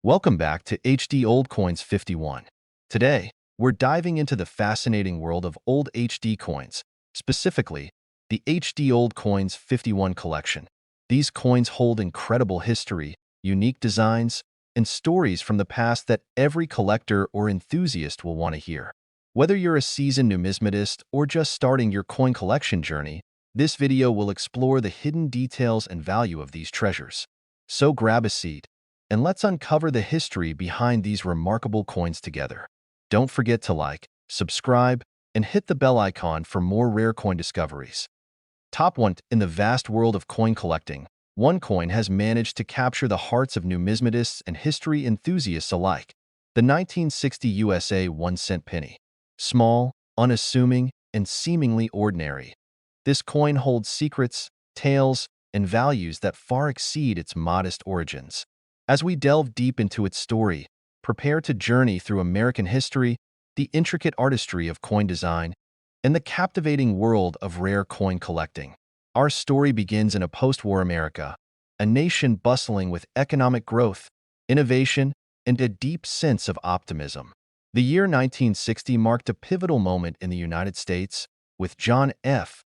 Welcome back to HD Old Coins 51. Today, we're diving into the fascinating world of old HD coins, specifically the HD Old Coins 51 collection. These coins hold incredible history, unique designs, and stories from the past that every collector or enthusiast will want to hear. Whether you're a seasoned numismatist or just starting your coin collection journey, this video will explore the hidden details and value of these treasures. So grab a seat and let's uncover the history behind these remarkable coins together. Don't forget to like, subscribe, and hit the bell icon for more rare coin discoveries. Top 1. In the vast world of coin collecting, one coin has managed to capture the hearts of numismatists and history enthusiasts alike: the 1960 USA 1-cent penny. Small, unassuming, and seemingly ordinary, this coin holds secrets, tales, and values that far exceed its modest origins. As we delve deep into its story, prepare to journey through American history, the intricate artistry of coin design, and the captivating world of rare coin collecting. Our story begins in a post-war America, a nation bustling with economic growth, innovation, and a deep sense of optimism. The year 1960 marked a pivotal moment in the United States, with John F.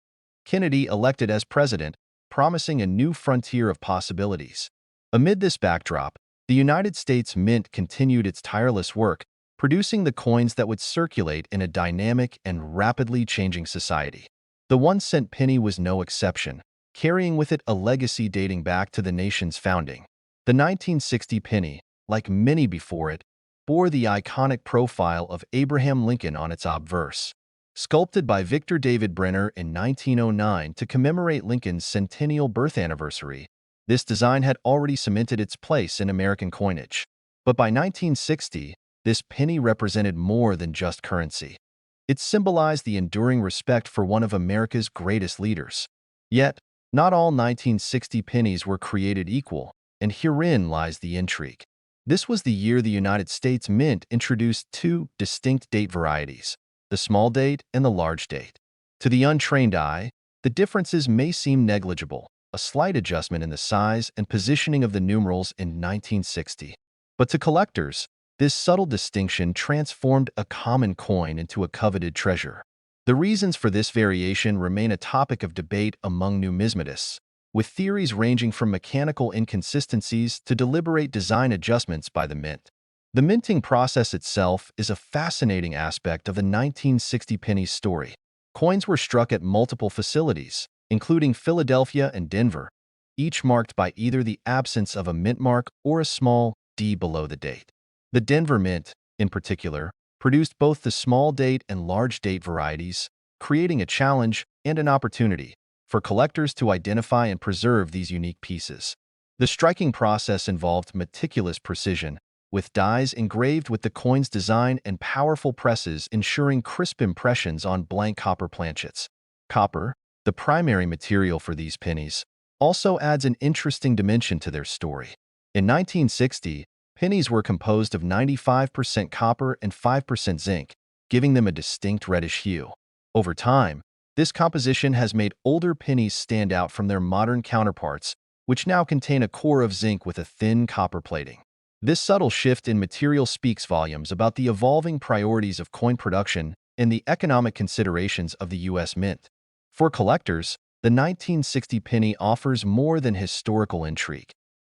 Kennedy elected as president, promising a new frontier of possibilities. Amid this backdrop, the United States Mint continued its tireless work, producing the coins that would circulate in a dynamic and rapidly changing society. The 1-cent penny was no exception, carrying with it a legacy dating back to the nation's founding. The 1960 penny, like many before it, bore the iconic profile of Abraham Lincoln on its obverse. Sculpted by Victor David Brenner in 1909 to commemorate Lincoln's centennial birth anniversary, this design had already cemented its place in American coinage. But by 1960, this penny represented more than just currency. It symbolized the enduring respect for one of America's greatest leaders. Yet, not all 1960 pennies were created equal, and herein lies the intrigue. This was the year the United States Mint introduced two distinct date varieties: the small date and the large date. To the untrained eye, the differences may seem negligible, a slight adjustment in the size and positioning of the numerals in 1960. But to collectors, this subtle distinction transformed a common coin into a coveted treasure. The reasons for this variation remain a topic of debate among numismatists, with theories ranging from mechanical inconsistencies to deliberate design adjustments by the mint. The minting process itself is a fascinating aspect of the 1960 penny's story. Coins were struck at multiple facilities, including Philadelphia and Denver, each marked by either the absence of a mint mark or a small D below the date. The Denver Mint, in particular, produced both the small date and large date varieties, creating a challenge and an opportunity for collectors to identify and preserve these unique pieces. The striking process involved meticulous precision, with dies engraved with the coin's design and powerful presses ensuring crisp impressions on blank copper planchets. Copper, the primary material for these pennies, also adds an interesting dimension to their story. In 1960, pennies were composed of 95% copper and 5% zinc, giving them a distinct reddish hue. Over time, this composition has made older pennies stand out from their modern counterparts, which now contain a core of zinc with a thin copper plating. This subtle shift in material speaks volumes about the evolving priorities of coin production and the economic considerations of the U.S. Mint. For collectors, the 1960 penny offers more than historical intrigue.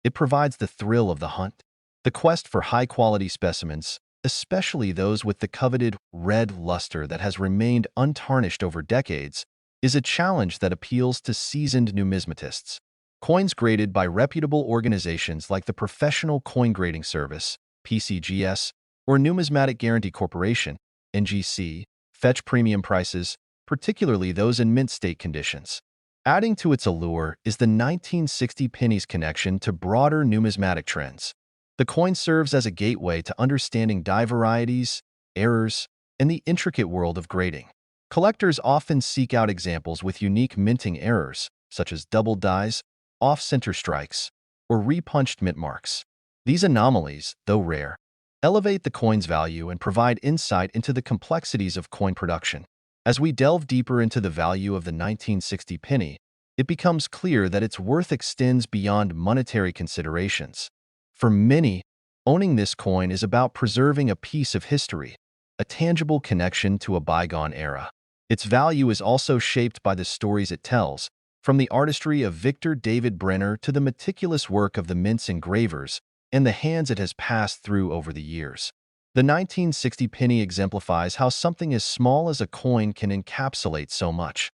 It provides the thrill of the hunt. The quest for high-quality specimens, especially those with the coveted red luster that has remained untarnished over decades, is a challenge that appeals to seasoned numismatists. Coins graded by reputable organizations like the Professional Coin Grading Service, PCGS, or Numismatic Guarantee Corporation, NGC, fetch premium prices, particularly those in mint state conditions. Adding to its allure is the 1960 penny's connection to broader numismatic trends. The coin serves as a gateway to understanding die varieties, errors, and the intricate world of grading. Collectors often seek out examples with unique minting errors, such as doubled dies, off-center strikes, or repunched mint marks. These anomalies, though rare, elevate the coin's value and provide insight into the complexities of coin production. As we delve deeper into the value of the 1960 penny, it becomes clear that its worth extends beyond monetary considerations. For many, Owning this coin is about preserving a piece of history, a tangible connection to a bygone era. Its value is also shaped by the stories it tells, from the artistry of Victor David Brenner to the meticulous work of the mint's engravers and the hands it has passed through over the years. The 1960 penny exemplifies how something as small as a coin can encapsulate so much.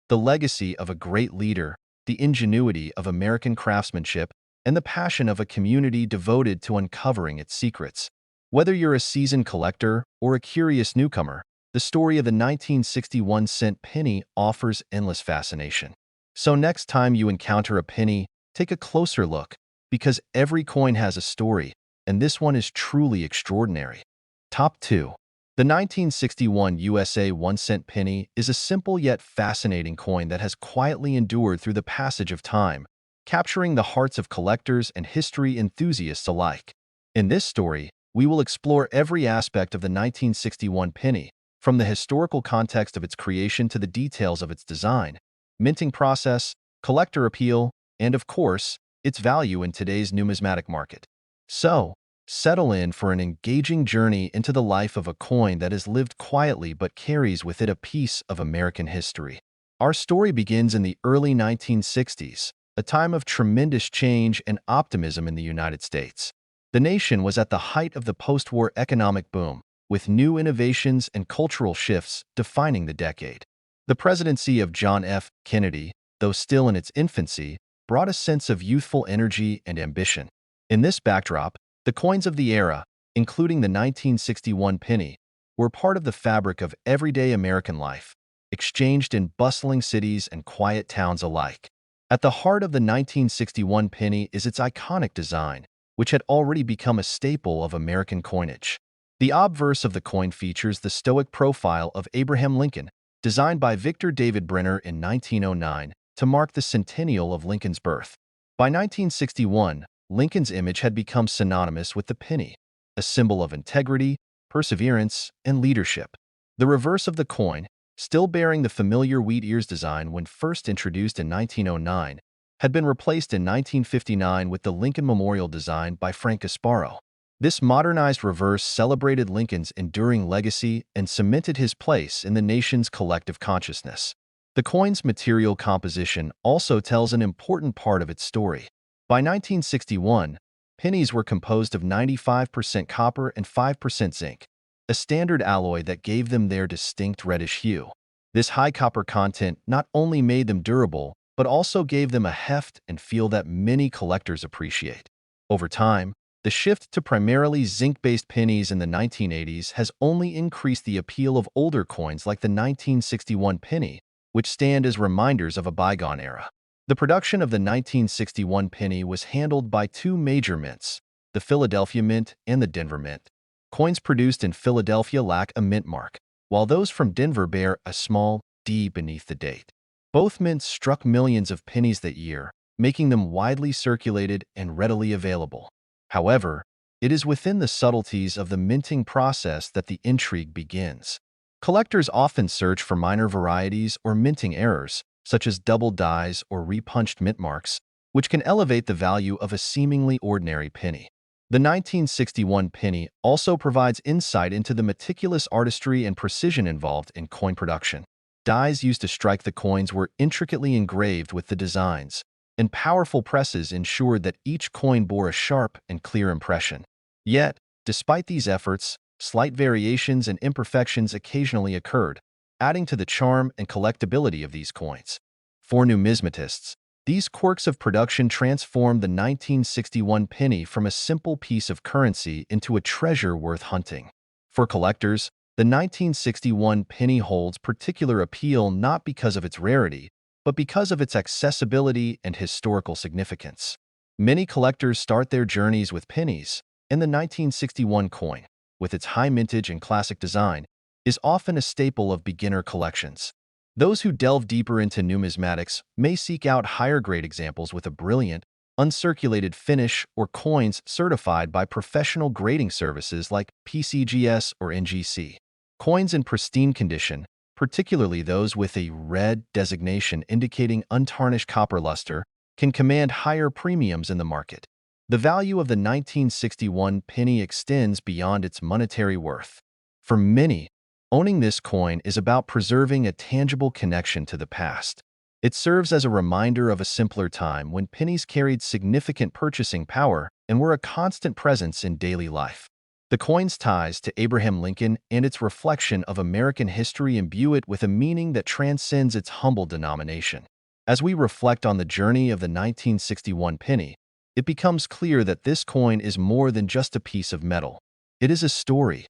The legacy of a great leader, the ingenuity of American craftsmanship, and the passion of a community devoted to uncovering its secrets. Whether you're a seasoned collector or a curious newcomer, the story of the 1961-cent penny offers endless fascination. So next time you encounter a penny, take a closer look, because every coin has a story, and this one is truly extraordinary. Top 2. The 1961 USA 1-cent penny is a simple yet fascinating coin that has quietly endured through the passage of time, capturing the hearts of collectors and history enthusiasts alike. In this story, we will explore every aspect of the 1961 penny, from the historical context of its creation to the details of its design, minting process, collector appeal, and of course, its value in today's numismatic market. So, settle in for an engaging journey into the life of a coin that has lived quietly but carries with it a piece of American history. Our story begins in the early 1960s, a time of tremendous change and optimism in the United States. The nation was at the height of the post-war economic boom, with new innovations and cultural shifts defining the decade. The presidency of John F. Kennedy, though still in its infancy, brought a sense of youthful energy and ambition. In this backdrop, the coins of the era, including the 1961 penny, were part of the fabric of everyday American life, exchanged in bustling cities and quiet towns alike. At the heart of the 1961 penny is its iconic design, which had already become a staple of American coinage. The obverse of the coin features the stoic profile of Abraham Lincoln, designed by Victor David Brenner in 1909 to mark the centennial of Lincoln's birth. By 1961, Lincoln's image had become synonymous with the penny, a symbol of integrity, perseverance, and leadership. The reverse of the coin, still bearing the familiar wheat ears design when first introduced in 1909, had been replaced in 1959 with the Lincoln Memorial design by Frank Gasparo. This modernized reverse celebrated Lincoln's enduring legacy and cemented his place in the nation's collective consciousness. The coin's material composition also tells an important part of its story. By 1961, pennies were composed of 95% copper and 5% zinc, a standard alloy that gave them their distinct reddish hue. This high copper content not only made them durable, but also gave them a heft and feel that many collectors appreciate. Over time, the shift to primarily zinc-based pennies in the 1980s has only increased the appeal of older coins like the 1961 penny, which stand as reminders of a bygone era. The production of the 1961 penny was handled by two major mints, the Philadelphia Mint and the Denver Mint. Coins produced in Philadelphia lack a mint mark, while those from Denver bear a small D beneath the date. Both mints struck millions of pennies that year, making them widely circulated and readily available. However, it is within the subtleties of the minting process that the intrigue begins. Collectors often search for minor varieties or minting errors, such as double dies or repunched mint marks, which can elevate the value of a seemingly ordinary penny. The 1961 penny also provides insight into the meticulous artistry and precision involved in coin production. Dies used to strike the coins were intricately engraved with the designs, and powerful presses ensured that each coin bore a sharp and clear impression. Yet, despite these efforts, slight variations and imperfections occasionally occurred, adding to the charm and collectability of these coins. For numismatists, these quirks of production transformed the 1961 penny from a simple piece of currency into a treasure worth hunting. For collectors, the 1961 penny holds particular appeal not because of its rarity, but because of its accessibility and historical significance. Many collectors start their journeys with pennies, and the 1961 coin, with its high mintage and classic design, is often a staple of beginner collections. Those who delve deeper into numismatics may seek out higher-grade examples with a brilliant, uncirculated finish or coins certified by professional grading services like PCGS or NGC. Coins in pristine condition, particularly those with a red designation indicating untarnished copper luster, can command higher premiums in the market. The value of the 1961 penny extends beyond its monetary worth. For many, owning this coin is about preserving a tangible connection to the past. It serves as a reminder of a simpler time when pennies carried significant purchasing power and were a constant presence in daily life. The coin's ties to Abraham Lincoln and its reflection of American history imbue it with a meaning that transcends its humble denomination. As we reflect on the journey of the 1961 penny, it becomes clear that this coin is more than just a piece of metal. It is a story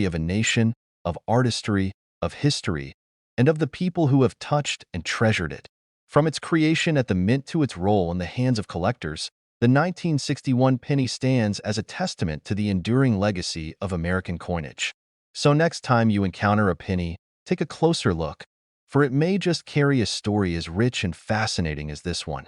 of a nation, of artistry, of history, and of the people who have touched and treasured it. From its creation at the mint to its role in the hands of collectors, the 1961 penny stands as a testament to the enduring legacy of American coinage. So next time you encounter a penny, take a closer look, for it may just carry a story as rich and fascinating as this one.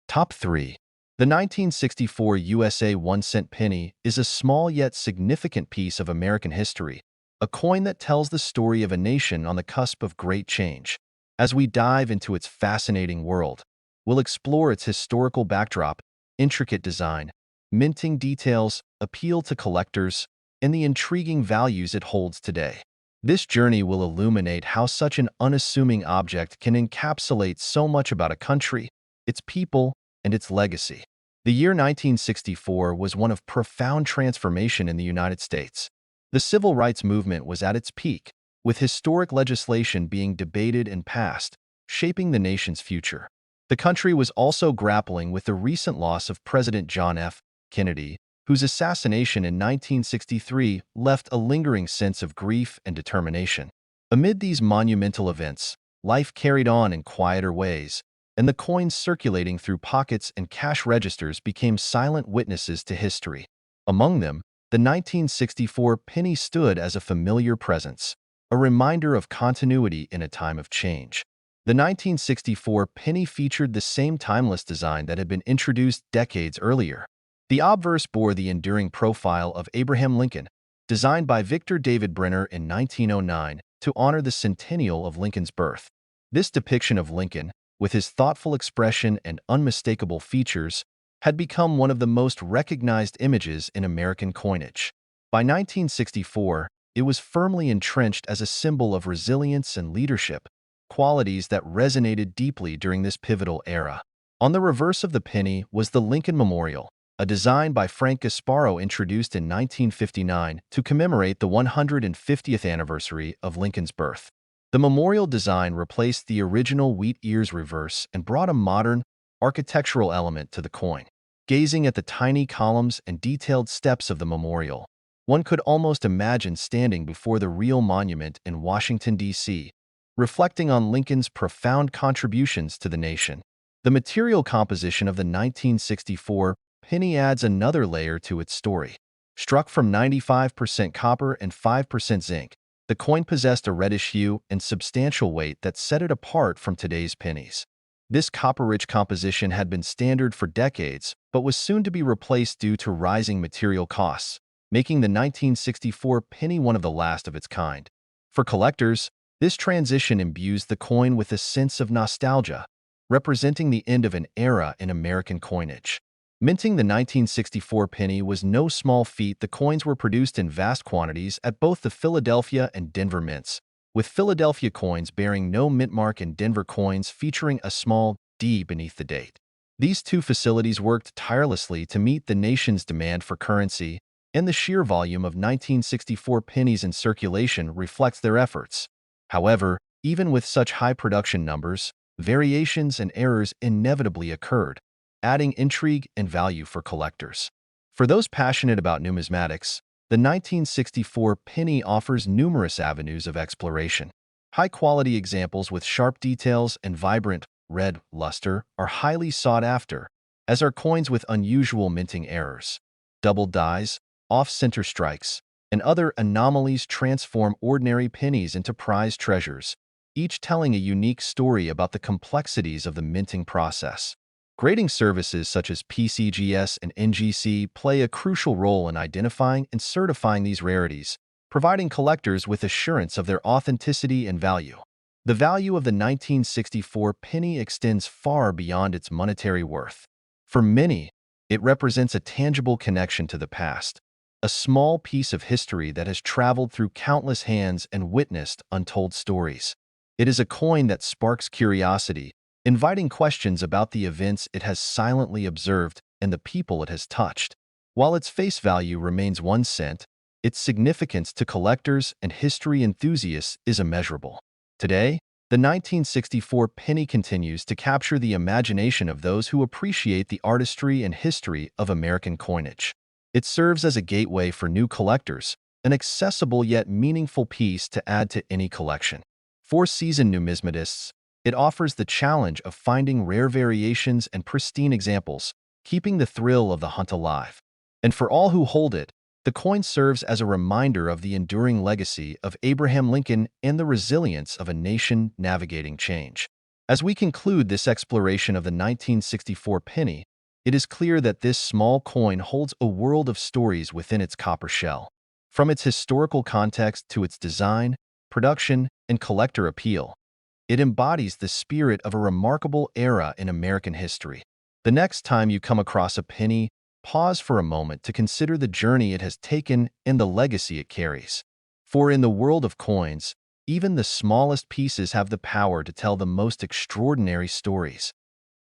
Top 3. The 1964 USA 1-cent penny is a small yet significant piece of American history, a coin that tells the story of a nation on the cusp of great change. As we dive into its fascinating world, we'll explore its historical backdrop, intricate design, minting details, appeal to collectors, and the intriguing values it holds today. This journey will illuminate how such an unassuming object can encapsulate so much about a country, its people, and its legacy. The year 1964 was one of profound transformation in the United States. The civil rights movement was at its peak, with historic legislation being debated and passed, shaping the nation's future. The country was also grappling with the recent loss of President John F. Kennedy, whose assassination in 1963 left a lingering sense of grief and determination. Amid these monumental events, life carried on in quieter ways, and the coins circulating through pockets and cash registers became silent witnesses to history. Among them, the 1964 penny stood as a familiar presence, a reminder of continuity in a time of change. The 1964 penny featured the same timeless design that had been introduced decades earlier. The obverse bore the enduring profile of Abraham Lincoln, designed by Victor David Brenner in 1909 to honor the centennial of Lincoln's birth. This depiction of Lincoln, with his thoughtful expression and unmistakable features, had become one of the most recognized images in American coinage. By 1964, it was firmly entrenched as a symbol of resilience and leadership, qualities that resonated deeply during this pivotal era. On the reverse of the penny was the Lincoln Memorial, a design by Frank Gasparo introduced in 1959 to commemorate the 150th anniversary of Lincoln's birth. The memorial design replaced the original wheat ears reverse and brought a modern, architectural element to the coin. Gazing at the tiny columns and detailed steps of the memorial, one could almost imagine standing before the real monument in Washington, D.C., reflecting on Lincoln's profound contributions to the nation. The material composition of the 1964 penny adds another layer to its story. Struck from 95% copper and 5% zinc, the coin possessed a reddish hue and substantial weight that set it apart from today's pennies. This copper-rich composition had been standard for decades, but was soon to be replaced due to rising material costs, making the 1964 penny one of the last of its kind. For collectors, this transition imbues the coin with a sense of nostalgia, representing the end of an era in American coinage. Minting the 1964 penny was no small feat. The coins were produced in vast quantities at both the Philadelphia and Denver mints, with Philadelphia coins bearing no mint mark and Denver coins featuring a small D beneath the date. These two facilities worked tirelessly to meet the nation's demand for currency, and the sheer volume of 1964 pennies in circulation reflects their efforts. However, even with such high production numbers, variations and errors inevitably occurred, adding intrigue and value for collectors. For those passionate about numismatics, the 1964 penny offers numerous avenues of exploration. High-quality examples with sharp details and vibrant red luster are highly sought after, as are coins with unusual minting errors. Double dies, off-center strikes, and other anomalies transform ordinary pennies into prized treasures, each telling a unique story about the complexities of the minting process. Grading services such as PCGS and NGC play a crucial role in identifying and certifying these rarities, providing collectors with assurance of their authenticity and value. The value of the 1964 penny extends far beyond its monetary worth. For many, It represents a tangible connection to the past, a small piece of history that has traveled through countless hands and witnessed untold stories. It is a coin that sparks curiosity, inviting questions about the events it has silently observed and the people it has touched. While its face value remains 1 cent, its significance to collectors and history enthusiasts is immeasurable. Today, the 1964 penny continues to capture the imagination of those who appreciate the artistry and history of American coinage. It serves as a gateway for new collectors, an accessible yet meaningful piece to add to any collection. For seasoned numismatists, it offers the challenge of finding rare variations and pristine examples, keeping the thrill of the hunt alive. And for all who hold it, the coin serves as a reminder of the enduring legacy of Abraham Lincoln and the resilience of a nation navigating change. As we conclude this exploration of the 1964 penny, it is clear that this small coin holds a world of stories within its copper shell. From its historical context to its design, production, and collector appeal, it embodies the spirit of a remarkable era in American history. The next time you come across a penny, pause for a moment to consider the journey it has taken and the legacy it carries. For in the world of coins, even the smallest pieces have the power to tell the most extraordinary stories.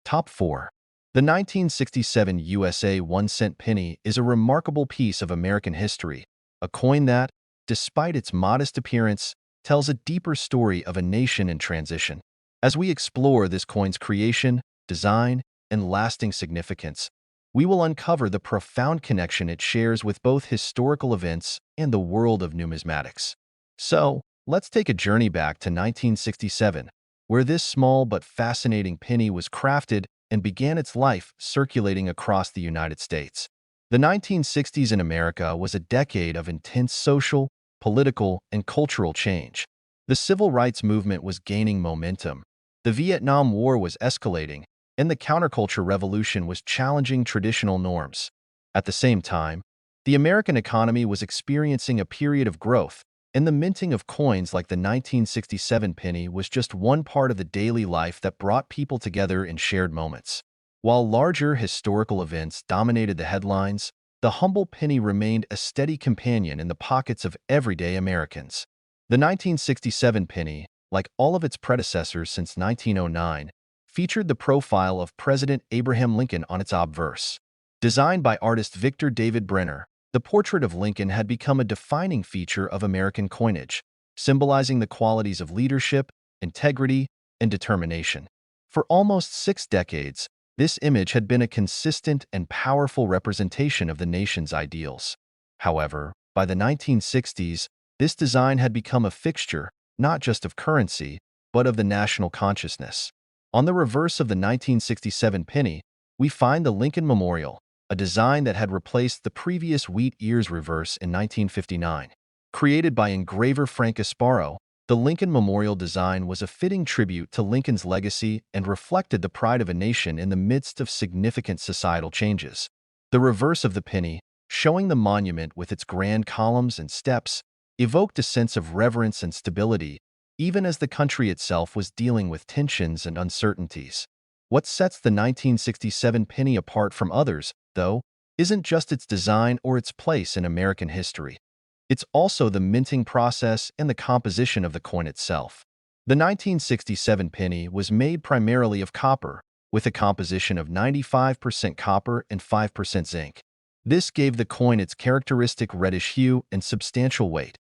Top 4. The 1967 USA 1 cent penny is a remarkable piece of American history, a coin that, despite its modest appearance, tells a deeper story of a nation in transition. As we explore this coin's creation, design, and lasting significance, we will uncover the profound connection it shares with both historical events and the world of numismatics. So, let's take a journey back to 1967, where this small but fascinating penny was crafted and began its life circulating across the United States. The 1960s in America was a decade of intense social, political, and cultural change. The civil rights movement was gaining momentum, the Vietnam War was escalating, and the counterculture revolution was challenging traditional norms. At the same time, the American economy was experiencing a period of growth, and the minting of coins like the 1967 penny was just one part of the daily life that brought people together in shared moments. While larger historical events dominated the headlines, the humble penny remained a steady companion in the pockets of everyday Americans. The 1967 penny, like all of its predecessors since 1909, featured the profile of President Abraham Lincoln on its obverse. Designed by artist Victor David Brenner, the portrait of Lincoln had become a defining feature of American coinage, symbolizing the qualities of leadership, integrity, and determination. For almost 6 decades, this image had been a consistent and powerful representation of the nation's ideals. However, by the 1960s, this design had become a fixture, not just of currency, but of the national consciousness. On the reverse of the 1967 penny, we find the Lincoln Memorial, a design that had replaced the previous wheat ears reverse in 1959. Created by engraver Frank Asparo, the Lincoln Memorial design was a fitting tribute to Lincoln's legacy and reflected the pride of a nation in the midst of significant societal changes. The reverse of the penny, showing the monument with its grand columns and steps, evoked a sense of reverence and stability, even as the country itself was dealing with tensions and uncertainties. What sets the 1967 penny apart from others, though, isn't just its design or its place in American history. It's also the minting process and the composition of the coin itself. The 1967 penny was made primarily of copper, with a composition of 95% copper and 5% zinc. This gave the coin its characteristic reddish hue and substantial weight,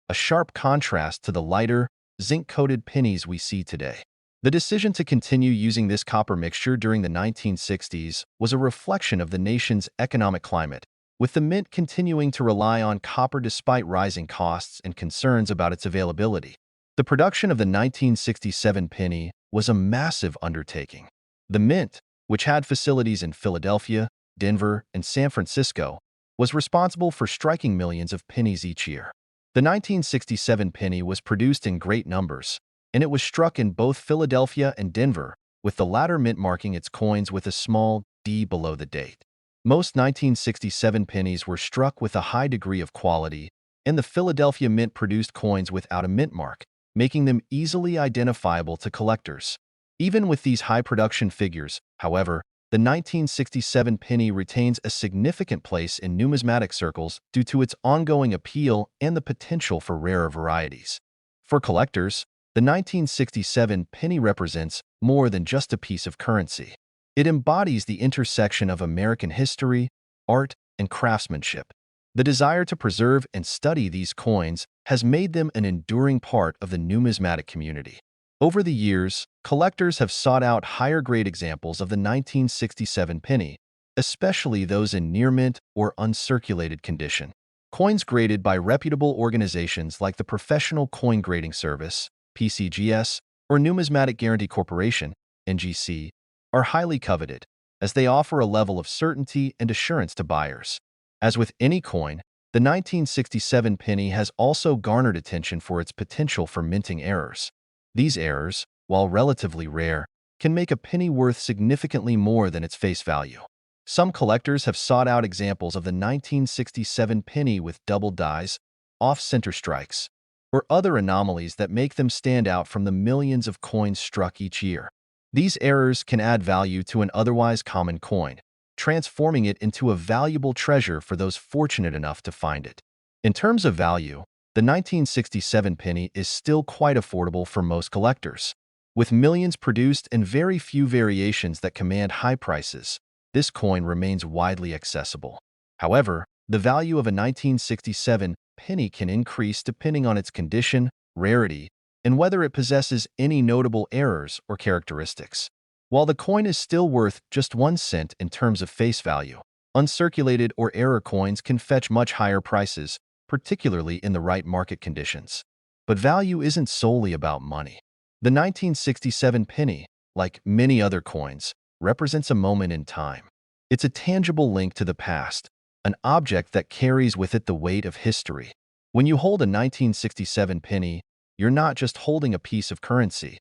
a sharp contrast to the lighter, zinc-coated pennies we see today. The decision to continue using this copper mixture during the 1960s was a reflection of the nation's economic climate, with the mint continuing to rely on copper despite rising costs and concerns about its availability. The production of the 1967 penny was a massive undertaking. The mint, which had facilities in Philadelphia, Denver, and San Francisco, was responsible for striking millions of pennies each year. The 1967 penny was produced in great numbers, and it was struck in both Philadelphia and Denver, with the latter mint marking its coins with a small D below the date. Most 1967 pennies were struck with a high degree of quality, and the Philadelphia Mint produced coins without a mint mark, making them easily identifiable to collectors. Even with these high production figures, however, the 1967 penny retains a significant place in numismatic circles due to its ongoing appeal and the potential for rarer varieties. For collectors, the 1967 penny represents more than just a piece of currency. It embodies the intersection of American history, art, and craftsmanship. The desire to preserve and study these coins has made them an enduring part of the numismatic community. Over the years, collectors have sought out higher-grade examples of the 1967 penny, especially those in near-mint or uncirculated condition. Coins graded by reputable organizations like the Professional Coin Grading Service, PCGS, or Numismatic Guarantee Corporation, NGC, are highly coveted, as they offer a level of certainty and assurance to buyers. As with any coin, the 1967 penny has also garnered attention for its potential for minting errors. These errors, while relatively rare, can make a penny worth significantly more than its face value. Some collectors have sought out examples of the 1967 penny with double dies, off-center strikes, or other anomalies that make them stand out from the millions of coins struck each year. These errors can add value to an otherwise common coin, transforming it into a valuable treasure for those fortunate enough to find it. In terms of value, the 1967 penny is still quite affordable for most collectors. With millions produced and very few variations that command high prices, this coin remains widely accessible. However, the value of a 1967 penny can increase depending on its condition, rarity, and whether it possesses any notable errors or characteristics. While the coin is still worth just 1 cent in terms of face value, uncirculated or error coins can fetch much higher prices, particularly in the right market conditions. But value isn't solely about money. The 1967 penny, like many other coins, represents a moment in time. It's a tangible link to the past, an object that carries with it the weight of history. When you hold a 1967 penny, you're not just holding a piece of currency.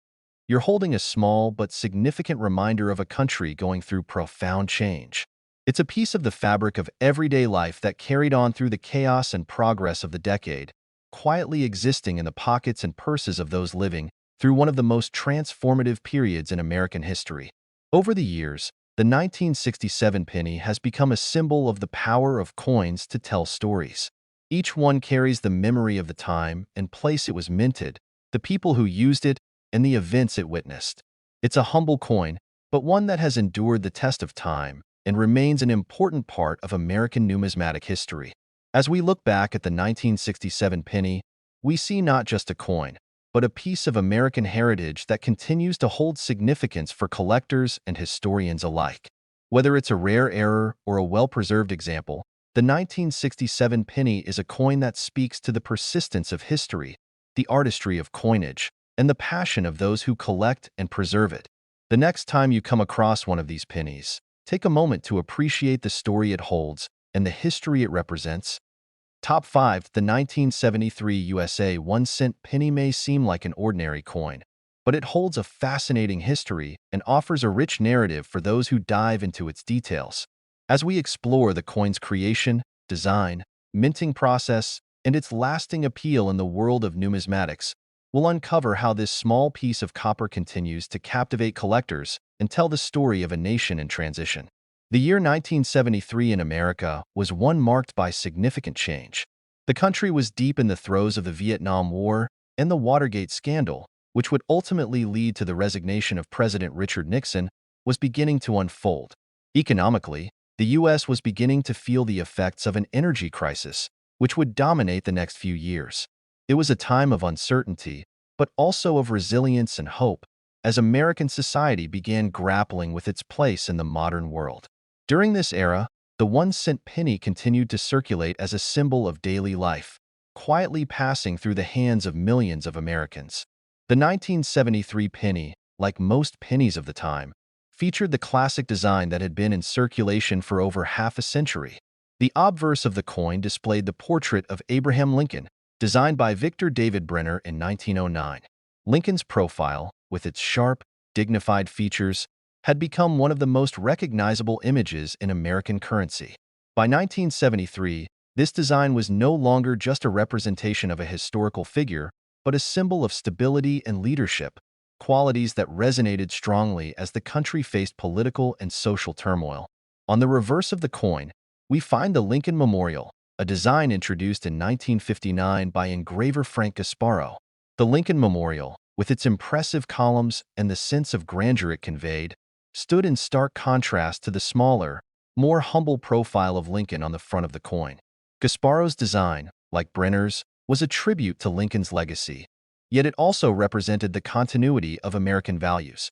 You're holding a small but significant reminder of a country going through profound change. It's a piece of the fabric of everyday life that carried on through the chaos and progress of the decade, quietly existing in the pockets and purses of those living through one of the most transformative periods in American history. Over the years, the 1967 penny has become a symbol of the power of coins to tell stories. Each one carries the memory of the time and place it was minted, the people who used it, and the events it witnessed. It's a humble coin, but one that has endured the test of time and remains an important part of American numismatic history. As we look back at the 1967 penny, we see not just a coin, but a piece of American heritage that continues to hold significance for collectors and historians alike. Whether it's a rare error or a well-preserved example, the 1967 penny is a coin that speaks to the persistence of history, the artistry of coinage, and the passion of those who collect and preserve it. The next time you come across one of these pennies, take a moment to appreciate the story it holds and the history it represents. Top 5. The 1973 USA 1-cent penny may seem like an ordinary coin, but it holds a fascinating history and offers a rich narrative for those who dive into its details. As we explore the coin's creation, design, minting process, and its lasting appeal in the world of numismatics, we'll uncover how this small piece of copper continues to captivate collectors and tell the story of a nation in transition. The year 1973 in America was one marked by significant change. The country was deep in the throes of the Vietnam War and the Watergate scandal, which would ultimately lead to the resignation of President Richard Nixon, was beginning to unfold. Economically, the U.S. was beginning to feel the effects of an energy crisis, which would dominate the next few years. It was a time of uncertainty, but also of resilience and hope, as American society began grappling with its place in the modern world. During this era, the 1-cent penny continued to circulate as a symbol of daily life, quietly passing through the hands of millions of Americans. The 1973 penny, like most pennies of the time, featured the classic design that had been in circulation for over half a century. The obverse of the coin displayed the portrait of Abraham Lincoln, designed by Victor David Brenner in 1909. Lincoln's profile, with its sharp, dignified features, had become one of the most recognizable images in American currency. By 1973, this design was no longer just a representation of a historical figure, but a symbol of stability and leadership, qualities that resonated strongly as the country faced political and social turmoil. On the reverse of the coin, we find the Lincoln Memorial, a design introduced in 1959 by engraver Frank Gasparo. The Lincoln Memorial, with its impressive columns and the sense of grandeur it conveyed, stood in stark contrast to the smaller, more humble profile of Lincoln on the front of the coin. Gasparo's design, like Brenner's, was a tribute to Lincoln's legacy, yet it also represented the continuity of American values,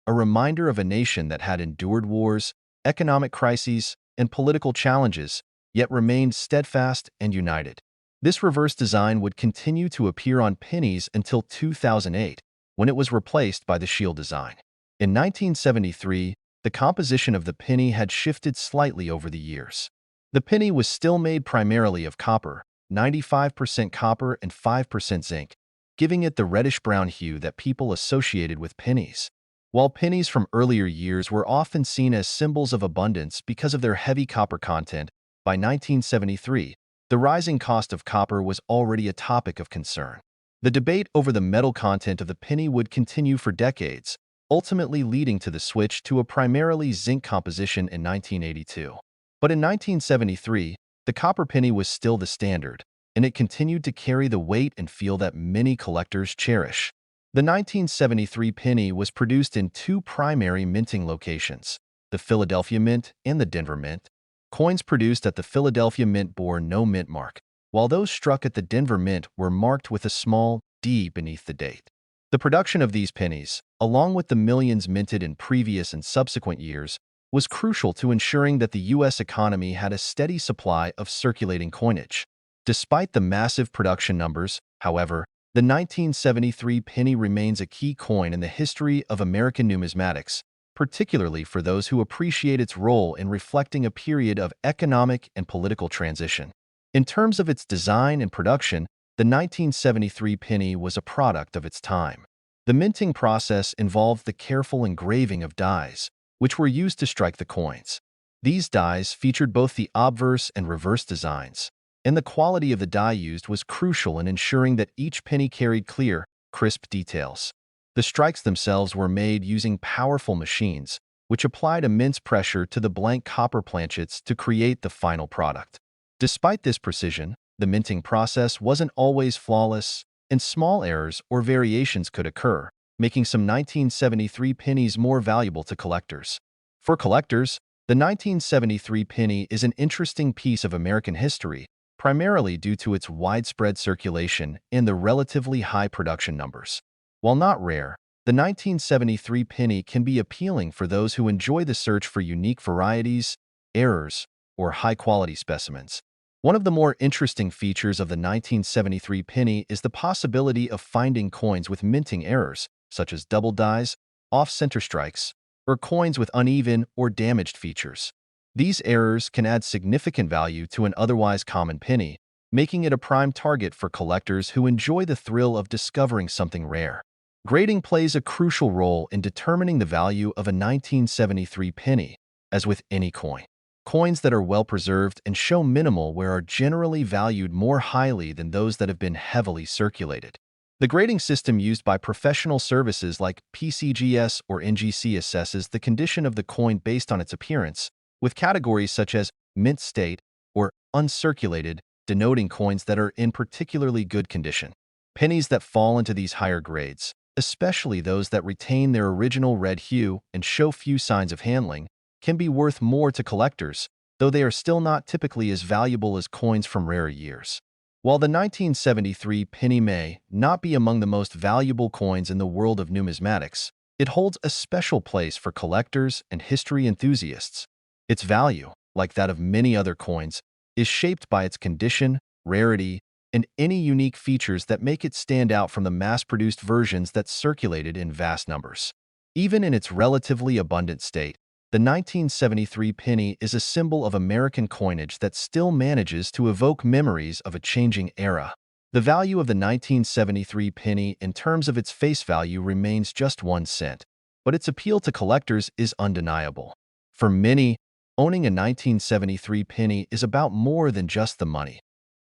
a reminder of a nation that had endured wars, economic crises, and political challenges, yet remained steadfast and united. This reverse design would continue to appear on pennies until 2008, when it was replaced by the shield design. In 1973, the composition of the penny had shifted slightly over the years. The penny was still made primarily of copper, 95% copper and 5% zinc, giving it the reddish-brown hue that people associated with pennies. While pennies from earlier years were often seen as symbols of abundance because of their heavy copper content, by 1973, the rising cost of copper was already a topic of concern. The debate over the metal content of the penny would continue for decades, ultimately leading to the switch to a primarily zinc composition in 1982. But in 1973, the copper penny was still the standard, and it continued to carry the weight and feel that many collectors cherish. The 1973 penny was produced in two primary minting locations, the Philadelphia Mint and the Denver Mint. Coins produced at the Philadelphia Mint bore no mint mark, while those struck at the Denver Mint were marked with a small D beneath the date. The production of these pennies, along with the millions minted in previous and subsequent years, was crucial to ensuring that the U.S. economy had a steady supply of circulating coinage. Despite the massive production numbers, however, the 1973 penny remains a key coin in the history of American numismatics, particularly for those who appreciate its role in reflecting a period of economic and political transition. In terms of its design and production, the 1973 penny was a product of its time. The minting process involved the careful engraving of dies, which were used to strike the coins. These dies featured both the obverse and reverse designs, and the quality of the die used was crucial in ensuring that each penny carried clear, crisp details. The strikes themselves were made using powerful machines, which applied immense pressure to the blank copper planchets to create the final product. Despite this precision, the minting process wasn't always flawless, and small errors or variations could occur, making some 1973 pennies more valuable to collectors. For collectors, the 1973 penny is an interesting piece of American history, primarily due to its widespread circulation and the relatively high production numbers. While not rare, the 1973 penny can be appealing for those who enjoy the search for unique varieties, errors, or high-quality specimens. One of the more interesting features of the 1973 penny is the possibility of finding coins with minting errors, such as double dies, off-center strikes, or coins with uneven or damaged features. These errors can add significant value to an otherwise common penny, making it a prime target for collectors who enjoy the thrill of discovering something rare. Grading plays a crucial role in determining the value of a 1973 penny, as with any coin. Coins that are well preserved and show minimal wear are generally valued more highly than those that have been heavily circulated. The grading system used by professional services like PCGS or NGC assesses the condition of the coin based on its appearance, with categories such as mint state or uncirculated denoting coins that are in particularly good condition. Pennies that fall into these higher grades, especially those that retain their original red hue and show few signs of handling, can be worth more to collectors, though they are still not typically as valuable as coins from rarer years. While the 1973 penny may not be among the most valuable coins in the world of numismatics, it holds a special place for collectors and history enthusiasts. Its value, like that of many other coins, is shaped by its condition, rarity, and any unique features that make it stand out from the mass-produced versions that circulated in vast numbers. Even in its relatively abundant state, the 1973 penny is a symbol of American coinage that still manages to evoke memories of a changing era. The value of the 1973 penny in terms of its face value remains just 1 cent, but its appeal to collectors is undeniable. For many, owning a 1973 penny is about more than just the money.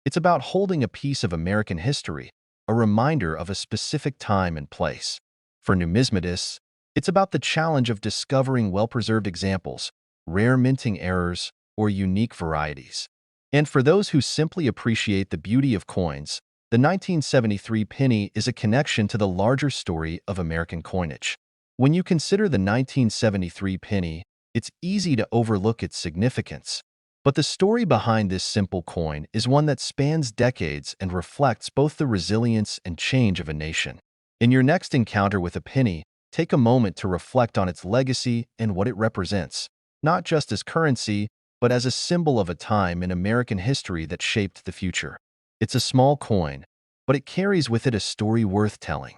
It's about holding a piece of American history, a reminder of a specific time and place. For numismatists, it's about the challenge of discovering well-preserved examples, rare minting errors, or unique varieties. And for those who simply appreciate the beauty of coins, the 1973 penny is a connection to the larger story of American coinage. When you consider the 1973 penny, it's easy to overlook its significance. But the story behind this simple coin is one that spans decades and reflects both the resilience and change of a nation. In your next encounter with a penny, take a moment to reflect on its legacy and what it represents, not just as currency, but as a symbol of a time in American history that shaped the future. It's a small coin, but it carries with it a story worth telling.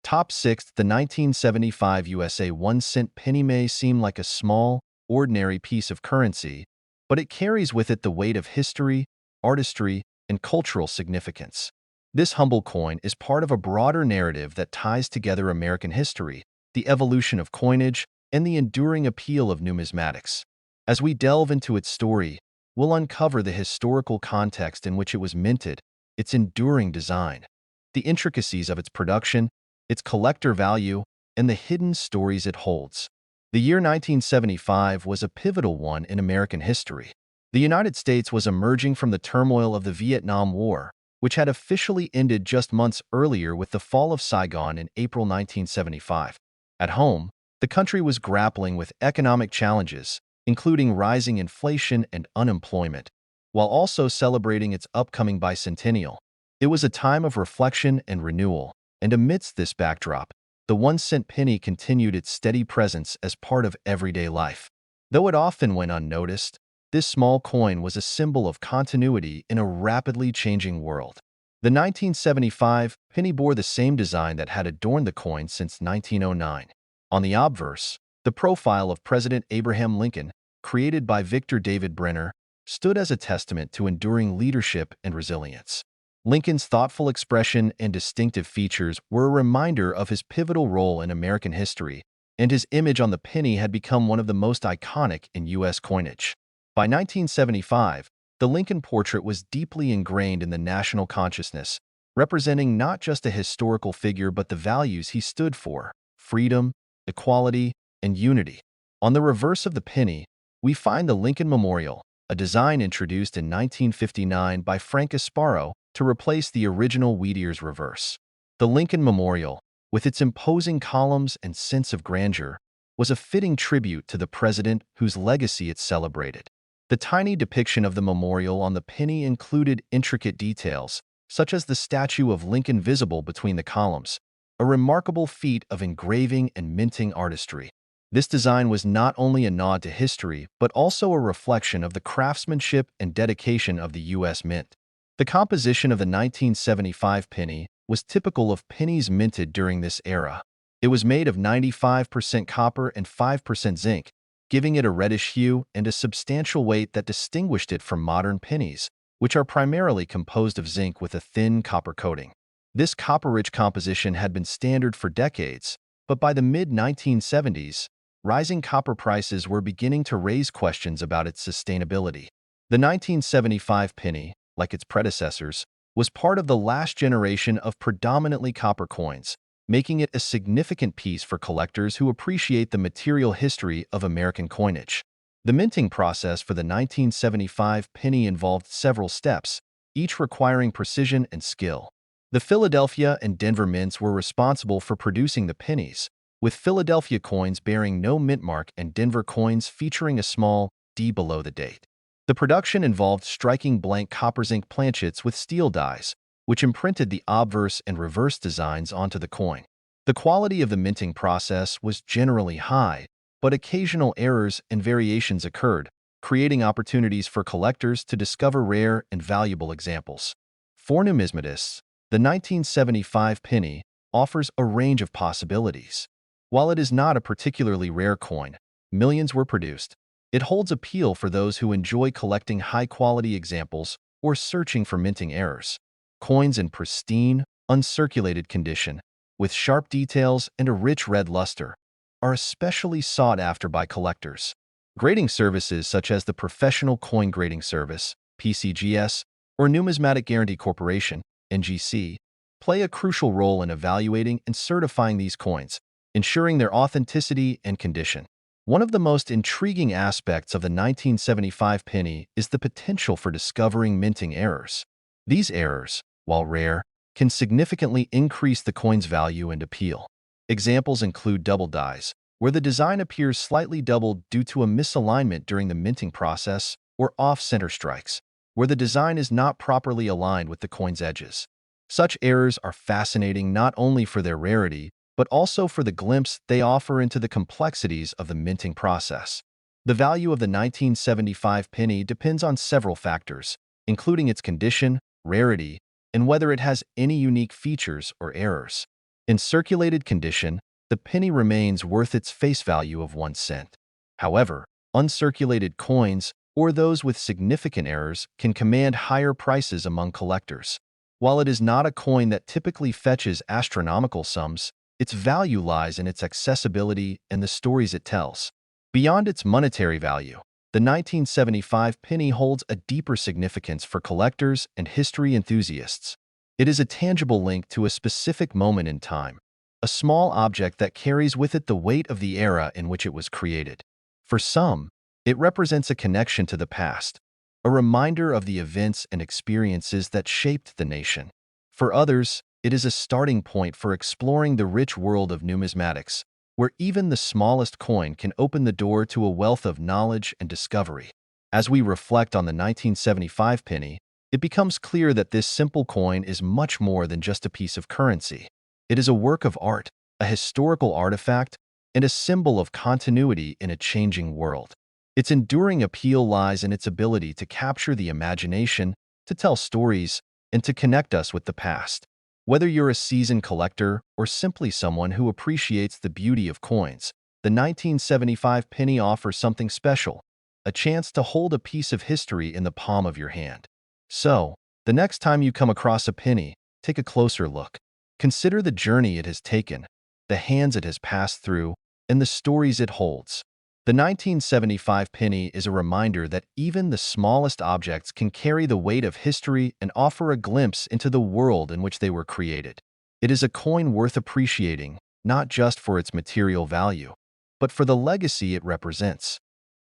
Top 6. The 1975 USA 1-cent penny may seem like a small, ordinary piece of currency, but it carries with it the weight of history, artistry, and cultural significance. This humble coin is part of a broader narrative that ties together American history, the evolution of coinage, and the enduring appeal of numismatics. As we delve into its story, we'll uncover the historical context in which it was minted, its enduring design, the intricacies of its production, its collector value, and the hidden stories it holds. The year 1975 was a pivotal one in American history. The United States was emerging from the turmoil of the Vietnam War, which had officially ended just months earlier with the fall of Saigon in April 1975. At home, the country was grappling with economic challenges, including rising inflation and unemployment, while also celebrating its upcoming bicentennial. It was a time of reflection and renewal, and amidst this backdrop, the 1-cent penny continued its steady presence as part of everyday life. Though it often went unnoticed, this small coin was a symbol of continuity in a rapidly changing world. The 1975 penny bore the same design that had adorned the coin since 1909. On the obverse, the profile of President Abraham Lincoln, created by Victor David Brenner, stood as a testament to enduring leadership and resilience. Lincoln's thoughtful expression and distinctive features were a reminder of his pivotal role in American history, and his image on the penny had become one of the most iconic in U.S. coinage. By 1975, the Lincoln portrait was deeply ingrained in the national consciousness, representing not just a historical figure but the values he stood for: freedom, equality, and unity. On the reverse of the penny, we find the Lincoln Memorial, a design introduced in 1959 by Frank Sparrow to replace the original Wheatier's reverse. The Lincoln Memorial, with its imposing columns and sense of grandeur, was a fitting tribute to the president whose legacy it celebrated. The tiny depiction of the memorial on the penny included intricate details, such as the statue of Lincoln visible between the columns, a remarkable feat of engraving and minting artistry. This design was not only a nod to history, but also a reflection of the craftsmanship and dedication of the U.S. Mint. The composition of the 1975 penny was typical of pennies minted during this era. It was made of 95% copper and 5% zinc, giving it a reddish hue and a substantial weight that distinguished it from modern pennies, which are primarily composed of zinc with a thin copper coating. This copper-rich composition had been standard for decades, but by the mid-1970s, rising copper prices were beginning to raise questions about its sustainability. The 1975 penny, like its predecessors, was part of the last generation of predominantly copper coins, making it a significant piece for collectors who appreciate the material history of American coinage. The minting process for the 1975 penny involved several steps, each requiring precision and skill. The Philadelphia and Denver mints were responsible for producing the pennies, with Philadelphia coins bearing no mint mark and Denver coins featuring a small D below the date. The production involved striking blank copper zinc planchets with steel dies, which imprinted the obverse and reverse designs onto the coin. The quality of the minting process was generally high, but occasional errors and variations occurred, creating opportunities for collectors to discover rare and valuable examples. For numismatists, the 1975 penny offers a range of possibilities. While it is not a particularly rare coin, millions were produced. It holds appeal for those who enjoy collecting high-quality examples or searching for minting errors. Coins in pristine, uncirculated condition, with sharp details and a rich red luster, are especially sought after by collectors. Grading services such as the Professional Coin Grading Service, PCGS, or Numismatic Guarantee Corporation, NGC, play a crucial role in evaluating and certifying these coins, ensuring their authenticity and condition. One of the most intriguing aspects of the 1975 penny is the potential for discovering minting errors. These errors, while rare, can significantly increase the coin's value and appeal. Examples include double dies, where the design appears slightly doubled due to a misalignment during the minting process, or off-center strikes, where the design is not properly aligned with the coin's edges. Such errors are fascinating not only for their rarity, but also for the glimpse they offer into the complexities of the minting process. The value of the 1975 penny depends on several factors, including its condition, rarity, and whether it has any unique features or errors. In circulated condition, the penny remains worth its face value of 1 cent. However, uncirculated coins, or those with significant errors, can command higher prices among collectors. While it is not a coin that typically fetches astronomical sums, its value lies in its accessibility and the stories it tells. Beyond its monetary value, the 1975 penny holds a deeper significance for collectors and history enthusiasts. It is a tangible link to a specific moment in time, a small object that carries with it the weight of the era in which it was created. For some, it represents a connection to the past, a reminder of the events and experiences that shaped the nation. For others, it is a starting point for exploring the rich world of numismatics, where even the smallest coin can open the door to a wealth of knowledge and discovery. As we reflect on the 1975 penny, it becomes clear that this simple coin is much more than just a piece of currency. It is a work of art, a historical artifact, and a symbol of continuity in a changing world. Its enduring appeal lies in its ability to capture the imagination, to tell stories, and to connect us with the past. Whether you're a seasoned collector or simply someone who appreciates the beauty of coins, the 1975 penny offers something special, a chance to hold a piece of history in the palm of your hand. So, the next time you come across a penny, take a closer look. Consider the journey it has taken, the hands it has passed through, and the stories it holds. The 1975 penny is a reminder that even the smallest objects can carry the weight of history and offer a glimpse into the world in which they were created. It is a coin worth appreciating, not just for its material value, but for the legacy it represents.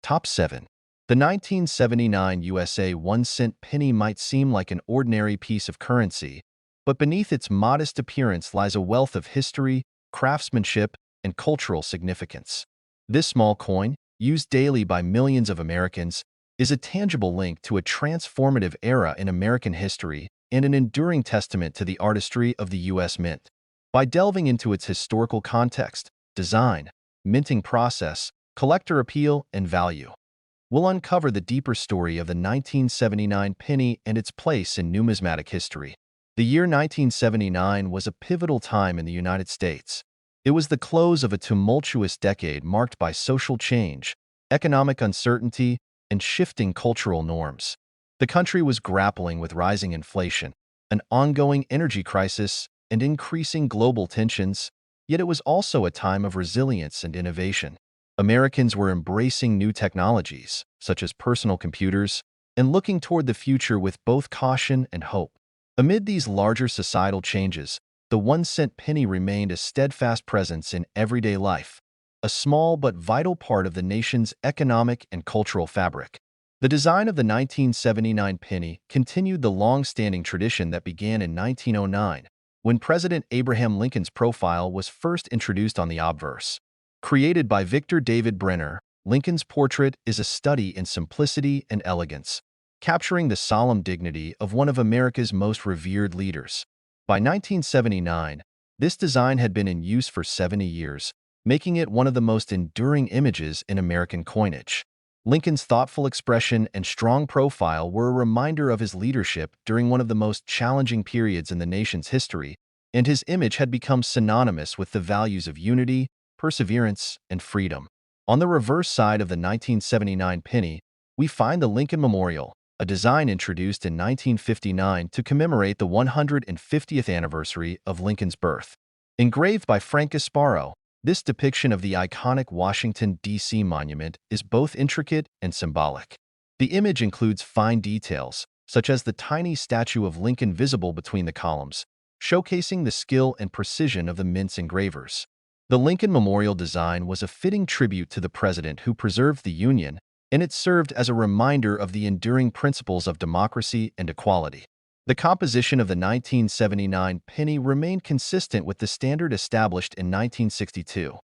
Top 7. The 1979 USA 1-cent penny might seem like an ordinary piece of currency, but beneath its modest appearance lies a wealth of history, craftsmanship, and cultural significance. This small coin, used daily by millions of Americans, is a tangible link to a transformative era in American history and an enduring testament to the artistry of the U.S. Mint. By delving into its historical context, design, minting process, collector appeal, and value, we'll uncover the deeper story of the 1979 penny and its place in numismatic history. The year 1979 was a pivotal time in the United States. It was the close of a tumultuous decade marked by social change, economic uncertainty, and shifting cultural norms. The country was grappling with rising inflation, an ongoing energy crisis, and increasing global tensions, yet it was also a time of resilience and innovation. Americans were embracing new technologies, such as personal computers, and looking toward the future with both caution and hope. Amid these larger societal changes, the 1-cent penny remained a steadfast presence in everyday life, a small but vital part of the nation's economic and cultural fabric. The design of the 1979 penny continued the long-standing tradition that began in 1909, when President Abraham Lincoln's profile was first introduced on the obverse. Created by Victor David Brenner, Lincoln's portrait is a study in simplicity and elegance, capturing the solemn dignity of one of America's most revered leaders. By 1979, this design had been in use for 70 years, making it one of the most enduring images in American coinage. Lincoln's thoughtful expression and strong profile were a reminder of his leadership during one of the most challenging periods in the nation's history, and his image had become synonymous with the values of unity, perseverance, and freedom. On the reverse side of the 1979 penny, we find the Lincoln Memorial, a design introduced in 1959 to commemorate the 150th anniversary of Lincoln's birth. Engraved by Frank Gasparo, this depiction of the iconic Washington, D.C. monument is both intricate and symbolic. The image includes fine details, such as the tiny statue of Lincoln visible between the columns, showcasing the skill and precision of the mint's engravers. The Lincoln Memorial design was a fitting tribute to the president who preserved the Union, and it served as a reminder of the enduring principles of democracy and equality. The composition of the 1979 penny remained consistent with the standard established in 1962,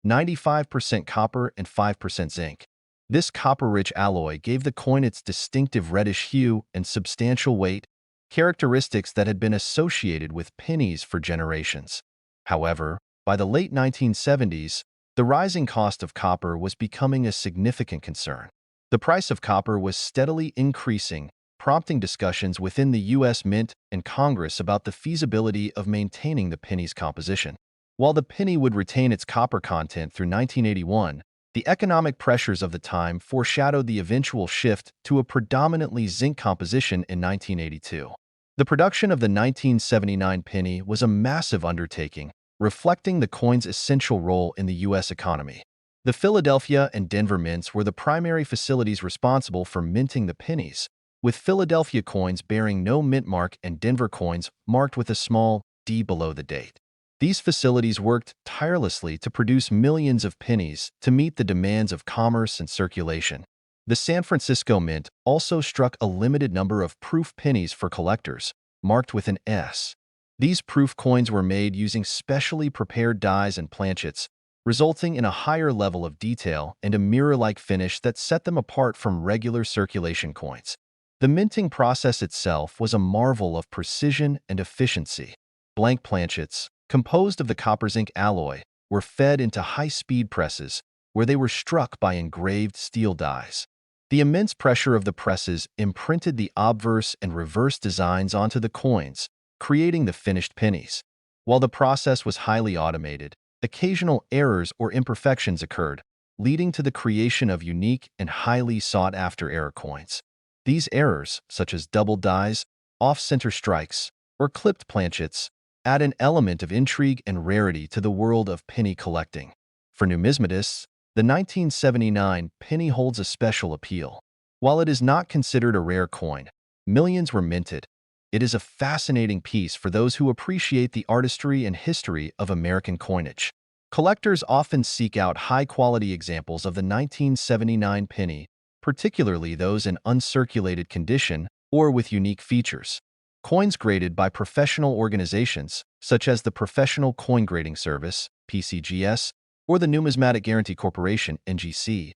95% copper and 5% zinc. This copper-rich alloy gave the coin its distinctive reddish hue and substantial weight, characteristics that had been associated with pennies for generations. However, by the late 1970s, the rising cost of copper was becoming a significant concern. The price of copper was steadily increasing, prompting discussions within the U.S. Mint and Congress about the feasibility of maintaining the penny's composition. While the penny would retain its copper content through 1981, the economic pressures of the time foreshadowed the eventual shift to a predominantly zinc composition in 1982. The production of the 1979 penny was a massive undertaking, reflecting the coin's essential role in the U.S. economy. The Philadelphia and Denver mints were the primary facilities responsible for minting the pennies, with Philadelphia coins bearing no mint mark and Denver coins marked with a small D below the date. These facilities worked tirelessly to produce millions of pennies to meet the demands of commerce and circulation. The San Francisco Mint also struck a limited number of proof pennies for collectors, marked with an S. These proof coins were made using specially prepared dies and planchets, resulting in a higher level of detail and a mirror-like finish that set them apart from regular circulation coins. The minting process itself was a marvel of precision and efficiency. Blank planchets, composed of the copper zinc alloy, were fed into high-speed presses, where they were struck by engraved steel dies. The immense pressure of the presses imprinted the obverse and reverse designs onto the coins, creating the finished pennies. While the process was highly automated, occasional errors or imperfections occurred, leading to the creation of unique and highly sought-after error coins. These errors, such as double dies, off-center strikes, or clipped planchets, add an element of intrigue and rarity to the world of penny collecting. For numismatists, the 1979 penny holds a special appeal. While it is not considered a rare coin, millions were minted. It is a fascinating piece for those who appreciate the artistry and history of American coinage. Collectors often seek out high-quality examples of the 1979 penny, particularly those in uncirculated condition or with unique features. Coins graded by professional organizations, such as the Professional Coin Grading Service, PCGS, or the Numismatic Guarantee Corporation, NGC,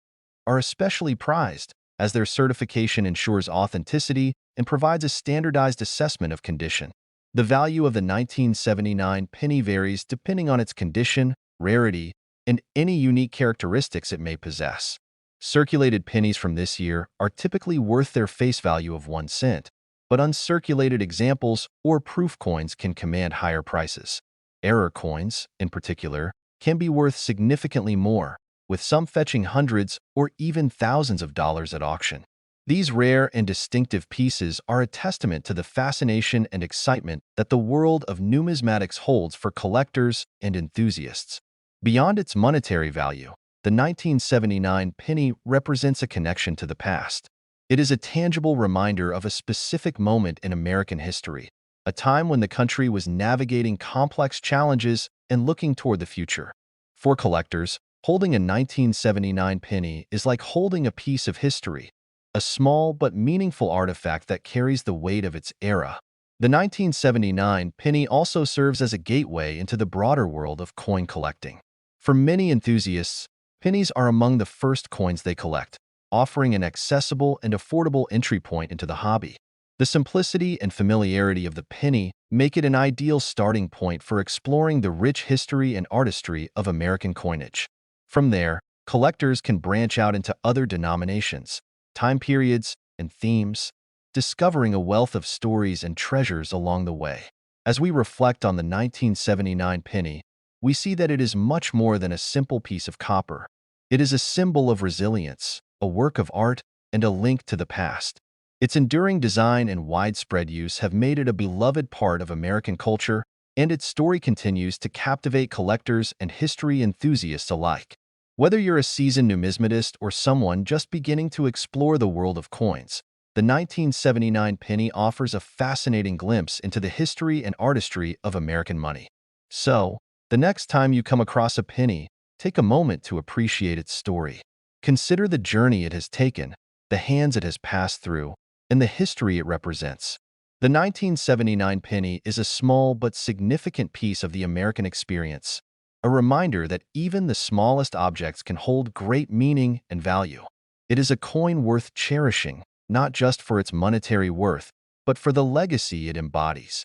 are especially prized, as their certification ensures authenticity and provides a standardized assessment of condition. The value of the 1979 penny varies depending on its condition, rarity, and any unique characteristics it may possess. Circulated pennies from this year are typically worth their face value of 1 cent, but uncirculated examples or proof coins can command higher prices. Error coins, in particular, can be worth significantly more, with some fetching hundreds or even thousands of dollars at auction. These rare and distinctive pieces are a testament to the fascination and excitement that the world of numismatics holds for collectors and enthusiasts. Beyond its monetary value, the 1979 penny represents a connection to the past. It is a tangible reminder of a specific moment in American history, a time when the country was navigating complex challenges and looking toward the future. For collectors, holding a 1979 penny is like holding a piece of history, a small but meaningful artifact that carries the weight of its era. The 1979 penny also serves as a gateway into the broader world of coin collecting. For many enthusiasts, pennies are among the first coins they collect, offering an accessible and affordable entry point into the hobby. The simplicity and familiarity of the penny make it an ideal starting point for exploring the rich history and artistry of American coinage. From there, collectors can branch out into other denominations, time periods, and themes, discovering a wealth of stories and treasures along the way. As we reflect on the 1979 penny, we see that it is much more than a simple piece of copper. It is a symbol of resilience, a work of art, and a link to the past. Its enduring design and widespread use have made it a beloved part of American culture, and its story continues to captivate collectors and history enthusiasts alike. Whether you're a seasoned numismatist or someone just beginning to explore the world of coins, the 1979 penny offers a fascinating glimpse into the history and artistry of American money. So, the next time you come across a penny, take a moment to appreciate its story. Consider the journey it has taken, the hands it has passed through, and the history it represents. The 1979 penny is a small but significant piece of the American experience, a reminder that even the smallest objects can hold great meaning and value. It is a coin worth cherishing, not just for its monetary worth, but for the legacy it embodies.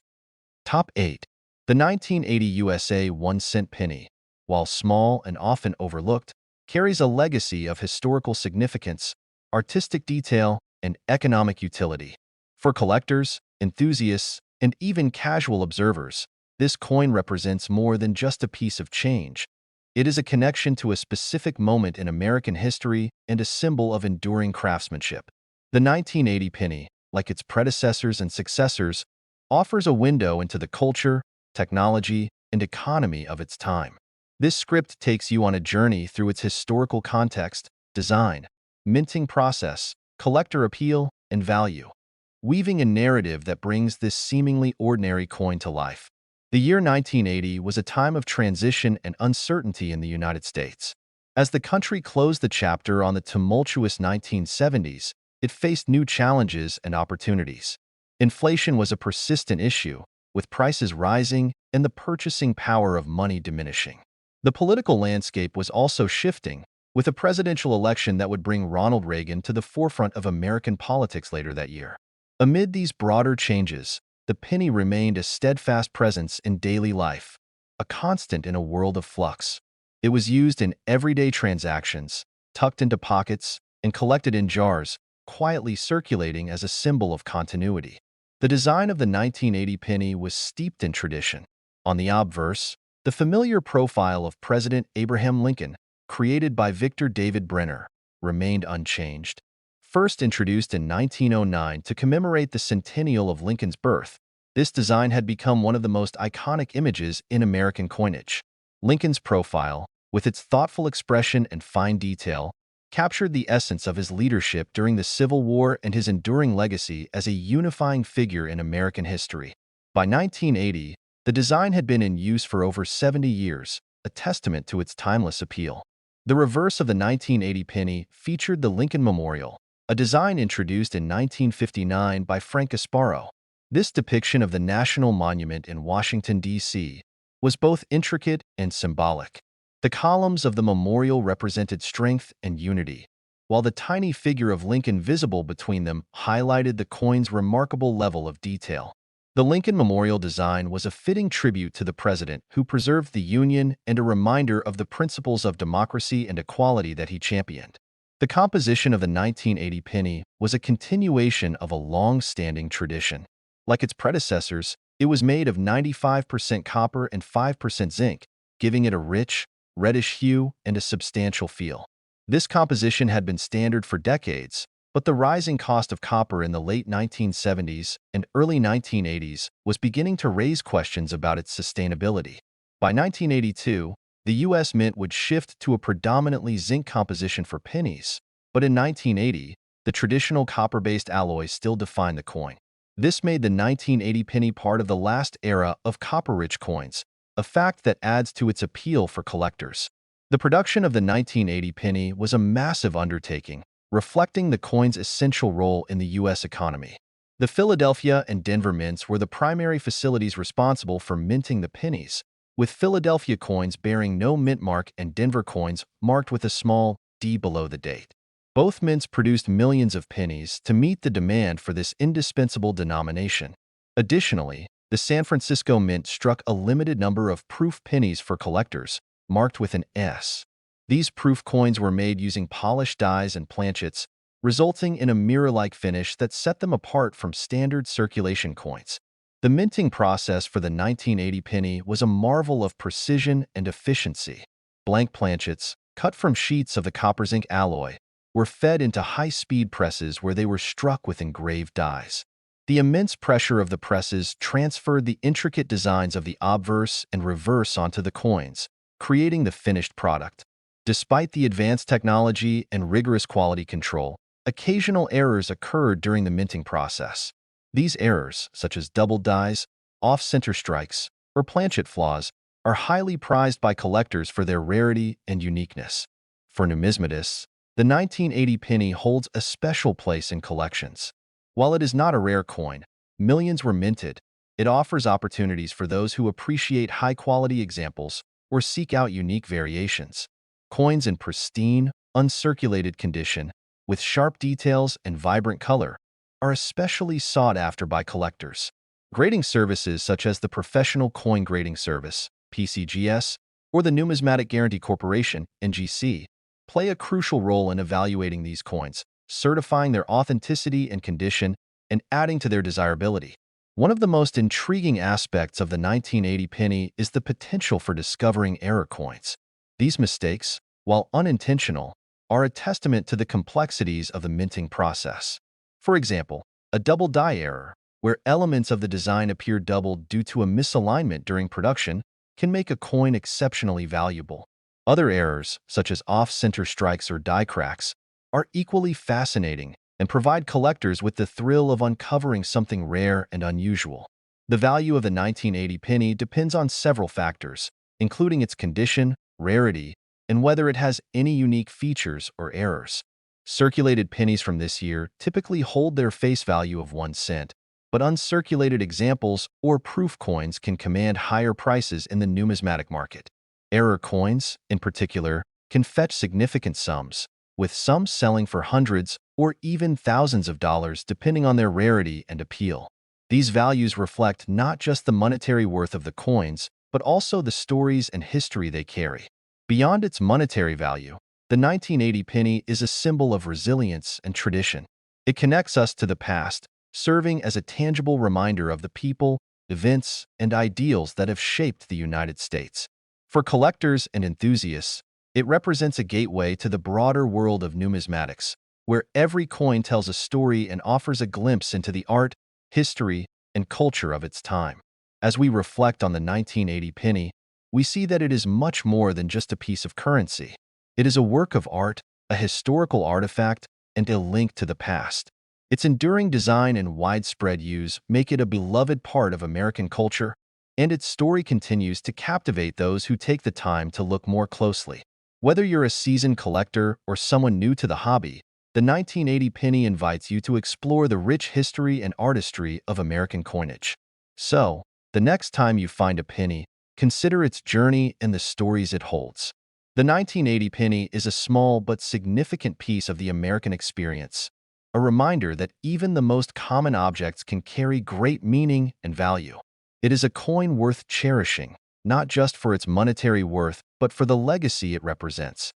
Top 8. The 1980 USA 1-cent penny, while small and often overlooked, carries a legacy of historical significance, artistic detail, and economic utility. For collectors, enthusiasts, and even casual observers, this coin represents more than just a piece of change. It is a connection to a specific moment in American history and a symbol of enduring craftsmanship. The 1980 penny, like its predecessors and successors, offers a window into the culture, technology, and economy of its time. This script takes you on a journey through its historical context, design, minting process, collector appeal, and value, weaving a narrative that brings this seemingly ordinary coin to life. The year 1980 was a time of transition and uncertainty in the United States. As the country closed the chapter on the tumultuous 1970s, it faced new challenges and opportunities. Inflation was a persistent issue, with prices rising and the purchasing power of money diminishing. The political landscape was also shifting, with a presidential election that would bring Ronald Reagan to the forefront of American politics later that year. Amid these broader changes, the penny remained a steadfast presence in daily life, a constant in a world of flux. It was used in everyday transactions, tucked into pockets, and collected in jars, quietly circulating as a symbol of continuity. The design of the 1980 penny was steeped in tradition. On the obverse, the familiar profile of President Abraham Lincoln, created by Victor David Brenner, remained unchanged. First introduced in 1909 to commemorate the centennial of Lincoln's birth, this design had become one of the most iconic images in American coinage. Lincoln's profile, with its thoughtful expression and fine detail, captured the essence of his leadership during the Civil War and his enduring legacy as a unifying figure in American history. By 1980, the design had been in use for over 70 years, a testament to its timeless appeal. The reverse of the 1980 penny featured the Lincoln Memorial, a design introduced in 1959 by Frank Gasparro. This depiction of the national monument in Washington, D.C., was both intricate and symbolic. The columns of the memorial represented strength and unity, while the tiny figure of Lincoln visible between them highlighted the coin's remarkable level of detail. The Lincoln Memorial design was a fitting tribute to the president who preserved the Union and a reminder of the principles of democracy and equality that he championed. The composition of the 1980 penny was a continuation of a long-standing tradition. Like its predecessors, it was made of 95% copper and 5% zinc, giving it a rich, reddish hue and a substantial feel. This composition had been standard for decades, but the rising cost of copper in the late 1970s and early 1980s was beginning to raise questions about its sustainability. By 1982, the U.S. Mint would shift to a predominantly zinc composition for pennies, but in 1980, the traditional copper-based alloy still defined the coin. This made the 1980 penny part of the last era of copper-rich coins, a fact that adds to its appeal for collectors. The production of the 1980 penny was a massive undertaking, reflecting the coin's essential role in the U.S. economy. The Philadelphia and Denver mints were the primary facilities responsible for minting the pennies, with Philadelphia coins bearing no mint mark and Denver coins marked with a small D below the date. Both mints produced millions of pennies to meet the demand for this indispensable denomination. Additionally, the San Francisco Mint struck a limited number of proof pennies for collectors, marked with an S. These proof coins were made using polished dies and planchets, resulting in a mirror-like finish that set them apart from standard circulation coins. The minting process for the 1980 penny was a marvel of precision and efficiency. Blank planchets, cut from sheets of the copper zinc alloy, were fed into high-speed presses where they were struck with engraved dies. The immense pressure of the presses transferred the intricate designs of the obverse and reverse onto the coins, creating the finished product. Despite the advanced technology and rigorous quality control, occasional errors occurred during the minting process. These errors, such as double dies, off-center strikes, or planchet flaws, are highly prized by collectors for their rarity and uniqueness. For numismatists, the 1980 penny holds a special place in collections. While it is not a rare coin, millions were minted. It offers opportunities for those who appreciate high-quality examples or seek out unique variations. Coins in pristine, uncirculated condition, with sharp details and vibrant color, are especially sought after by collectors. Grading services such as the Professional Coin Grading Service, PCGS, or the Numismatic Guarantee Corporation, NGC, play a crucial role in evaluating these coins, certifying their authenticity and condition, and adding to their desirability. One of the most intriguing aspects of the 1980 penny is the potential for discovering error coins. These mistakes, while unintentional, are a testament to the complexities of the minting process. For example, a double die error, where elements of the design appear doubled due to a misalignment during production, can make a coin exceptionally valuable. Other errors, such as off-center strikes or die cracks, are equally fascinating and provide collectors with the thrill of uncovering something rare and unusual. The value of the 1980 penny depends on several factors, including its condition, rarity, and whether it has any unique features or errors. Circulated pennies from this year typically hold their face value of 1 cent, but uncirculated examples or proof coins can command higher prices in the numismatic market. Error coins, in particular, can fetch significant sums, with some selling for hundreds or even thousands of dollars depending on their rarity and appeal. These values reflect not just the monetary worth of the coins, but also the stories and history they carry. Beyond its monetary value, the 1980 penny is a symbol of resilience and tradition. It connects us to the past, serving as a tangible reminder of the people, events, and ideals that have shaped the United States. For collectors and enthusiasts, it represents a gateway to the broader world of numismatics, where every coin tells a story and offers a glimpse into the art, history, and culture of its time. As we reflect on the 1980 penny, we see that it is much more than just a piece of currency. It is a work of art, a historical artifact, and a link to the past. Its enduring design and widespread use make it a beloved part of American culture, and its story continues to captivate those who take the time to look more closely. Whether you're a seasoned collector or someone new to the hobby, the 1980 penny invites you to explore the rich history and artistry of American coinage. So, the next time you find a penny, consider its journey and the stories it holds. The 1980 penny is a small but significant piece of the American experience, a reminder that even the most common objects can carry great meaning and value. It is a coin worth cherishing, not just for its monetary worth, but for the legacy it represents.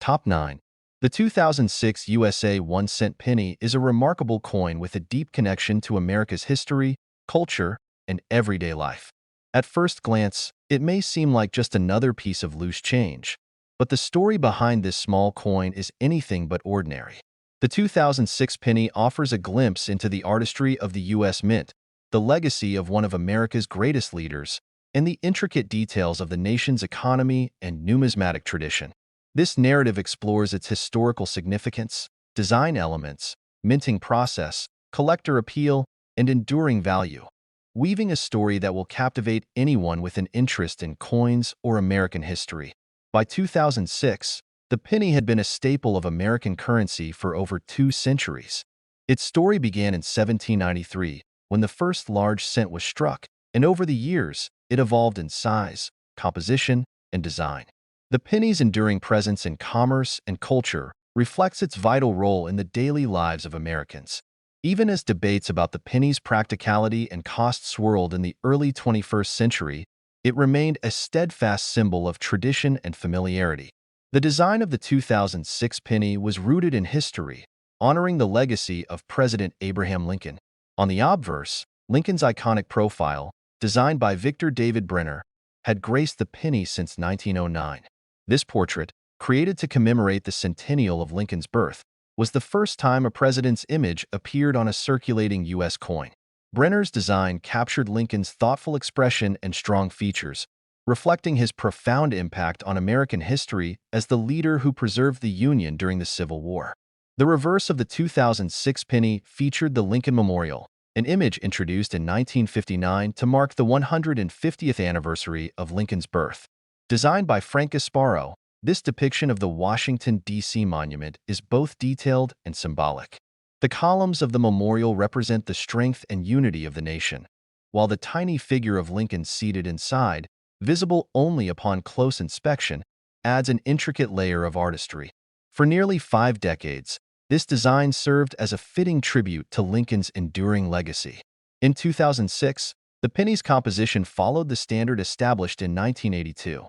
Top 9. The 2006 USA 1 cent penny is a remarkable coin with a deep connection to America's history, culture, and everyday life. At first glance, it may seem like just another piece of loose change, but the story behind this small coin is anything but ordinary. The 2006 penny offers a glimpse into the artistry of the U.S. Mint, the legacy of one of America's greatest leaders, and the intricate details of the nation's economy and numismatic tradition. This narrative explores its historical significance, design elements, minting process, collector appeal, and enduring value, weaving a story that will captivate anyone with an interest in coins or American history. By 2006, the penny had been a staple of American currency for over 2 centuries. Its story began in 1793, when the first large cent was struck, and over the years, it evolved in size, composition, and design. The penny's enduring presence in commerce and culture reflects its vital role in the daily lives of Americans. Even as debates about the penny's practicality and cost swirled in the early 21st century, it remained a steadfast symbol of tradition and familiarity. The design of the 2006 penny was rooted in history, honoring the legacy of President Abraham Lincoln. On the obverse, Lincoln's iconic profile, designed by Victor David Brenner, had graced the penny since 1909. This portrait, created to commemorate the centennial of Lincoln's birth, was the first time a president's image appeared on a circulating U.S. coin. Brenner's design captured Lincoln's thoughtful expression and strong features, reflecting his profound impact on American history as the leader who preserved the Union during the Civil War. The reverse of the 2006 penny featured the Lincoln Memorial, an image introduced in 1959 to mark the 150th anniversary of Lincoln's birth. Designed by Frank Gasparo, this depiction of the Washington, D.C. monument is both detailed and symbolic. The columns of the memorial represent the strength and unity of the nation, while the tiny figure of Lincoln seated inside, visible only upon close inspection, adds an intricate layer of artistry. For nearly 5 decades, this design served as a fitting tribute to Lincoln's enduring legacy. In 2006, the penny's composition followed the standard established in 1982,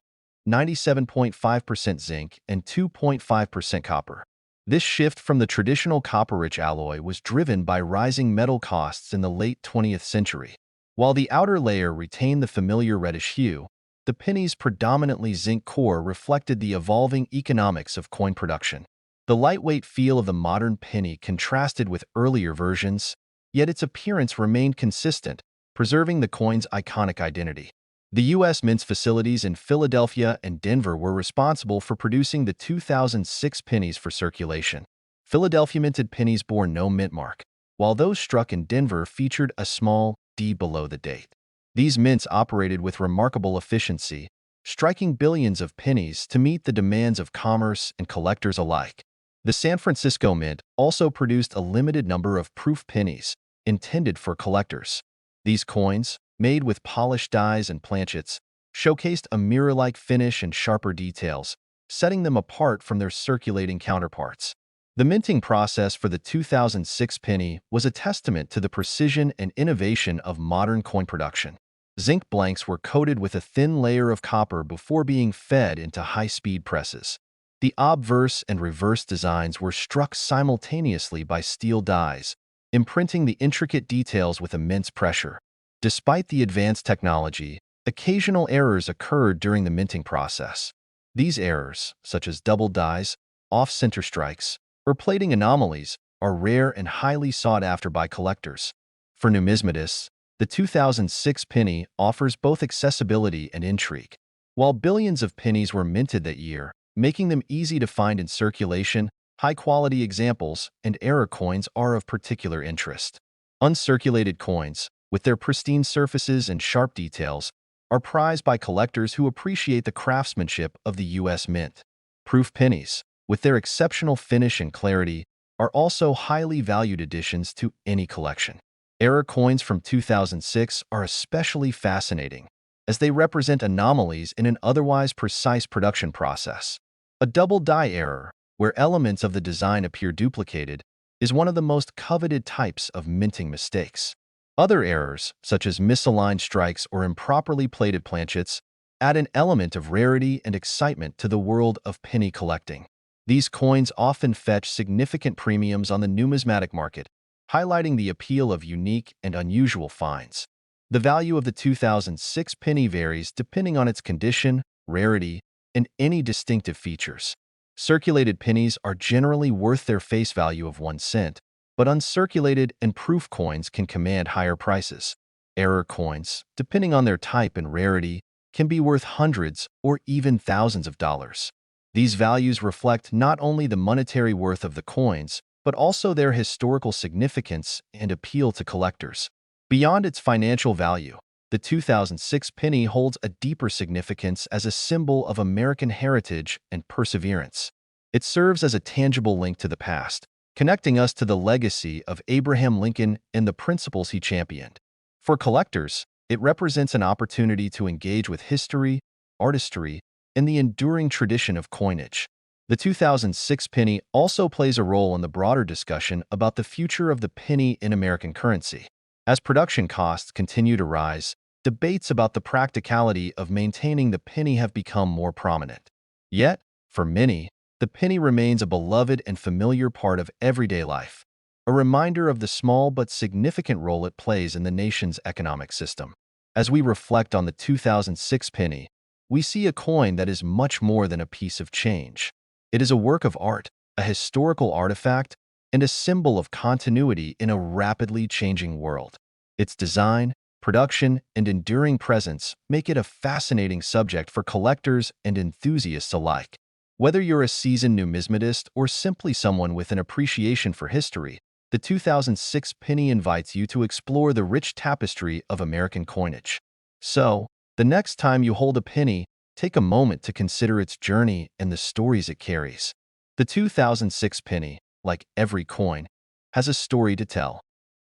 97.5% zinc and 2.5% copper. This shift from the traditional copper-rich alloy was driven by rising metal costs in the late 20th century. While the outer layer retained the familiar reddish hue, the penny's predominantly zinc core reflected the evolving economics of coin production. The lightweight feel of the modern penny contrasted with earlier versions, yet its appearance remained consistent, preserving the coin's iconic identity. The U.S. Mint's facilities in Philadelphia and Denver were responsible for producing the 2006 pennies for circulation. Philadelphia minted pennies bore no mint mark, while those struck in Denver featured a small D below the date. These mints operated with remarkable efficiency, striking billions of pennies to meet the demands of commerce and collectors alike. The San Francisco Mint also produced a limited number of proof pennies, intended for collectors. These coins, made with polished dies and planchets, showcased a mirror-like finish and sharper details, setting them apart from their circulating counterparts. The minting process for the 2006 penny was a testament to the precision and innovation of modern coin production. Zinc blanks were coated with a thin layer of copper before being fed into high-speed presses. The obverse and reverse designs were struck simultaneously by steel dies, imprinting the intricate details with immense pressure. Despite the advanced technology, occasional errors occurred during the minting process. These errors, such as double dies, off-center strikes, or plating anomalies, are rare and highly sought after by collectors. For numismatists, the 2006 penny offers both accessibility and intrigue. While billions of pennies were minted that year, making them easy to find in circulation, high-quality examples and error coins are of particular interest. Uncirculated coins, with their pristine surfaces and sharp details, are prized by collectors who appreciate the craftsmanship of the U.S. Mint. Proof pennies, with their exceptional finish and clarity, are also highly valued additions to any collection. Error coins from 2006 are especially fascinating, as they represent anomalies in an otherwise precise production process. A double die error, where elements of the design appear duplicated, is one of the most coveted types of minting mistakes. Other errors, such as misaligned strikes or improperly plated planchets, add an element of rarity and excitement to the world of penny collecting. These coins often fetch significant premiums on the numismatic market, highlighting the appeal of unique and unusual finds. The value of the 2006 penny varies depending on its condition, rarity, and any distinctive features. Circulated pennies are generally worth their face value of 1 cent, but uncirculated and proof coins can command higher prices. Error coins, depending on their type and rarity, can be worth hundreds or even thousands of dollars. These values reflect not only the monetary worth of the coins, but also their historical significance and appeal to collectors. Beyond its financial value, the 2006 penny holds a deeper significance as a symbol of American heritage and perseverance. It serves as a tangible link to the past, connecting us to the legacy of Abraham Lincoln and the principles he championed. For collectors, it represents an opportunity to engage with history, artistry, and the enduring tradition of coinage. The 2006 penny also plays a role in the broader discussion about the future of the penny in American currency. As production costs continue to rise, debates about the practicality of maintaining the penny have become more prominent. Yet, for many, the penny remains a beloved and familiar part of everyday life, a reminder of the small but significant role it plays in the nation's economic system. As we reflect on the 2006 penny, we see a coin that is much more than a piece of change. It is a work of art, a historical artifact, and a symbol of continuity in a rapidly changing world. Its design, production, and enduring presence make it a fascinating subject for collectors and enthusiasts alike. Whether you're a seasoned numismatist or simply someone with an appreciation for history, the 2006 penny invites you to explore the rich tapestry of American coinage. So, the next time you hold a penny, take a moment to consider its journey and the stories it carries. The 2006 penny, like every coin, has a story to tell.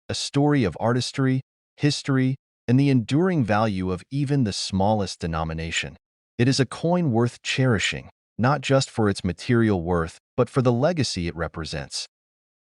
A story of artistry, history, and the enduring value of even the smallest denomination. It is a coin worth cherishing, not just for its material worth, but for the legacy it represents.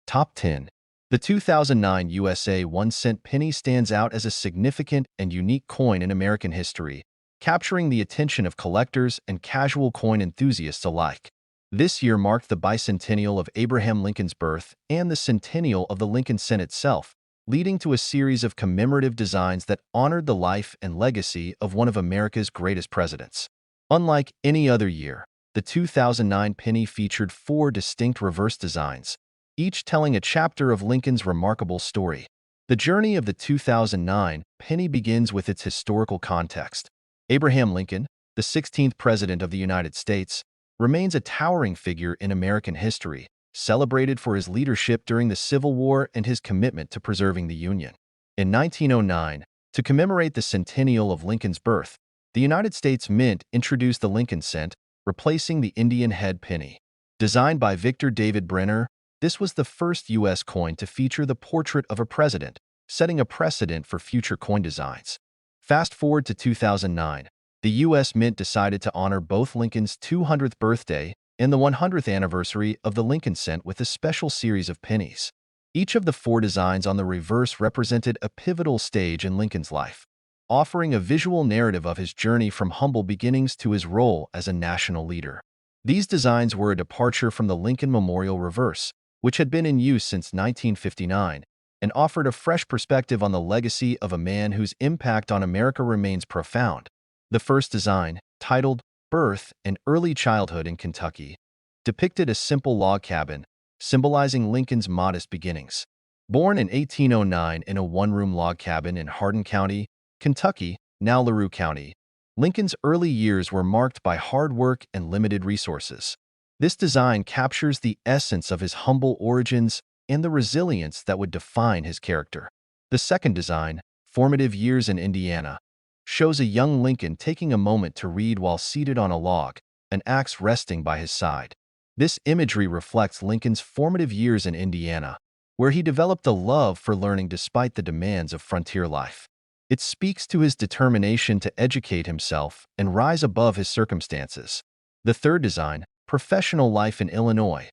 Top 10. The 2009 USA 1-cent penny stands out as a significant and unique coin in American history, capturing the attention of collectors and casual coin enthusiasts alike. This year marked the bicentennial of Abraham Lincoln's birth and the centennial of the Lincoln cent itself, leading to a series of commemorative designs that honored the life and legacy of one of America's greatest presidents. Unlike any other year, the 2009 penny featured 4 distinct reverse designs, each telling a chapter of Lincoln's remarkable story. The journey of the 2009 penny begins with its historical context. Abraham Lincoln, the 16th President of the United States, remains a towering figure in American history, celebrated for his leadership during the Civil War and his commitment to preserving the Union. In 1909, to commemorate the centennial of Lincoln's birth, the United States Mint introduced the Lincoln cent, replacing the Indian head penny. Designed by Victor David Brenner, this was the first U.S. coin to feature the portrait of a president, setting a precedent for future coin designs. Fast forward to 2009, the U.S. Mint decided to honor both Lincoln's 200th birthday and the 100th anniversary of the Lincoln cent with a special series of pennies. Each of the 4 designs on the reverse represented a pivotal stage in Lincoln's life, offering a visual narrative of his journey from humble beginnings to his role as a national leader. These designs were a departure from the Lincoln Memorial reverse, which had been in use since 1959, and offered a fresh perspective on the legacy of a man whose impact on America remains profound. The first design, titled Birth and Early Childhood in Kentucky, depicted a simple log cabin, symbolizing Lincoln's modest beginnings. Born in 1809 in a one-room log cabin in Hardin County, Kentucky, now LaRue County, Lincoln's early years were marked by hard work and limited resources. This design captures the essence of his humble origins and the resilience that would define his character. The second design, Formative Years in Indiana, shows a young Lincoln taking a moment to read while seated on a log, an axe resting by his side. This imagery reflects Lincoln's formative years in Indiana, where he developed a love for learning despite the demands of frontier life. It speaks to his determination to educate himself and rise above his circumstances. The third design, Professional Life in Illinois,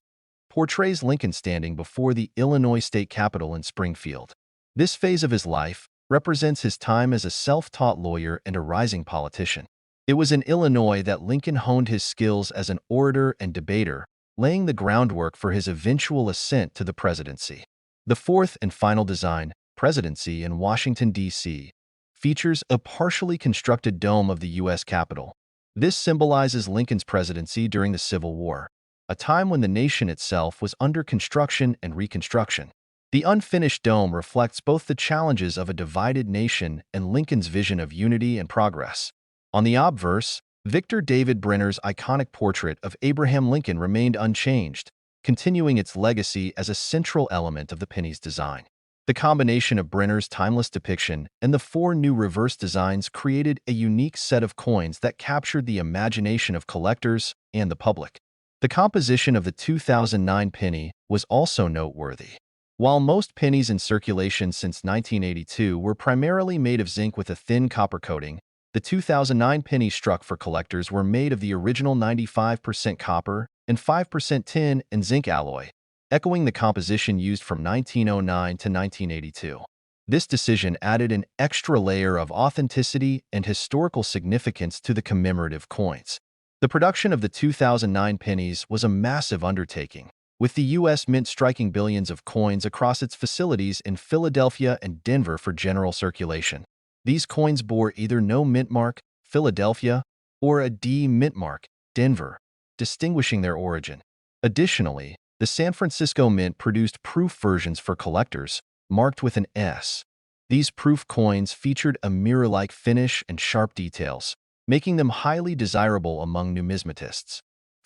portrays Lincoln standing before the Illinois State Capitol in Springfield. This phase of his life represents his time as a self-taught lawyer and a rising politician. It was in Illinois that Lincoln honed his skills as an orator and debater, laying the groundwork for his eventual ascent to the presidency. The fourth and final design, Presidency in Washington, D.C., features a partially constructed dome of the U.S. Capitol. This symbolizes Lincoln's presidency during the Civil War, a time when the nation itself was under construction and reconstruction. The unfinished dome reflects both the challenges of a divided nation and Lincoln's vision of unity and progress. On the obverse, Victor David Brenner's iconic portrait of Abraham Lincoln remained unchanged, continuing its legacy as a central element of the penny's design. The combination of Brenner's timeless depiction and the 4 new reverse designs created a unique set of coins that captured the imagination of collectors and the public. The composition of the 2009 penny was also noteworthy. While most pennies in circulation since 1982 were primarily made of zinc with a thin copper coating, the 2009 pennies struck for collectors were made of the original 95% copper and 5% tin and zinc alloy, echoing the composition used from 1909 to 1982. This decision added an extra layer of authenticity and historical significance to the commemorative coins. The production of the 2009 pennies was a massive undertaking, with the U.S. Mint striking billions of coins across its facilities in Philadelphia and Denver for general circulation. These coins bore either no mint mark, Philadelphia, or a D mint mark, Denver, distinguishing their origin. Additionally, the San Francisco Mint produced proof versions for collectors, marked with an S. These proof coins featured a mirror-like finish and sharp details, making them highly desirable among numismatists.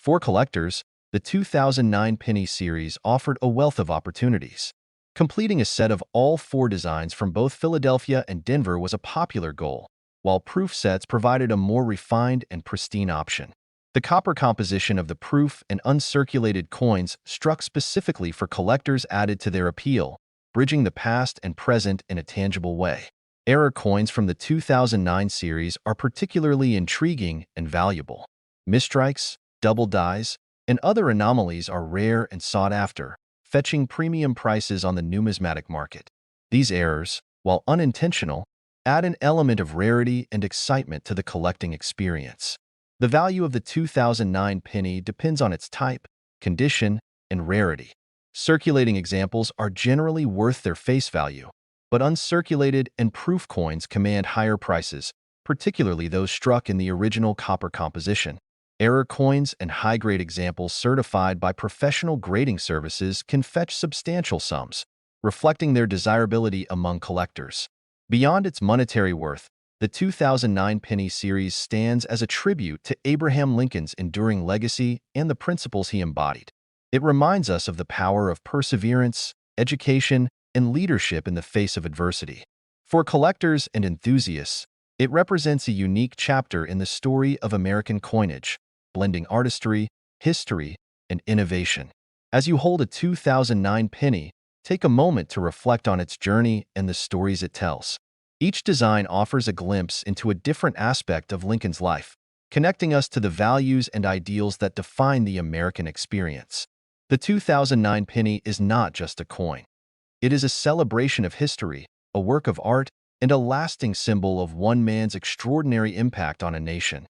For collectors, the 2009 Penny series offered a wealth of opportunities. Completing a set of all 4 designs from both Philadelphia and Denver was a popular goal, while proof sets provided a more refined and pristine option. The copper composition of the proof and uncirculated coins struck specifically for collectors added to their appeal, bridging the past and present in a tangible way. Error coins from the 2009 series are particularly intriguing and valuable. Misstrikes, double dies, and other anomalies are rare and sought after, fetching premium prices on the numismatic market. These errors, while unintentional, add an element of rarity and excitement to the collecting experience. The value of the 2009 penny depends on its type, condition, and rarity. Circulating examples are generally worth their face value, but uncirculated and proof coins command higher prices, particularly those struck in the original copper composition. Error coins and high-grade examples certified by professional grading services can fetch substantial sums, reflecting their desirability among collectors. Beyond its monetary worth, the 2009 Penny series stands as a tribute to Abraham Lincoln's enduring legacy and the principles he embodied. It reminds us of the power of perseverance, education, and leadership in the face of adversity. For collectors and enthusiasts, it represents a unique chapter in the story of American coinage, blending artistry, history, and innovation. As you hold a 2009 penny, take a moment to reflect on its journey and the stories it tells. Each design offers a glimpse into a different aspect of Lincoln's life, connecting us to the values and ideals that define the American experience. The 2009 penny is not just a coin. It is a celebration of history, a work of art, and a lasting symbol of one man's extraordinary impact on a nation.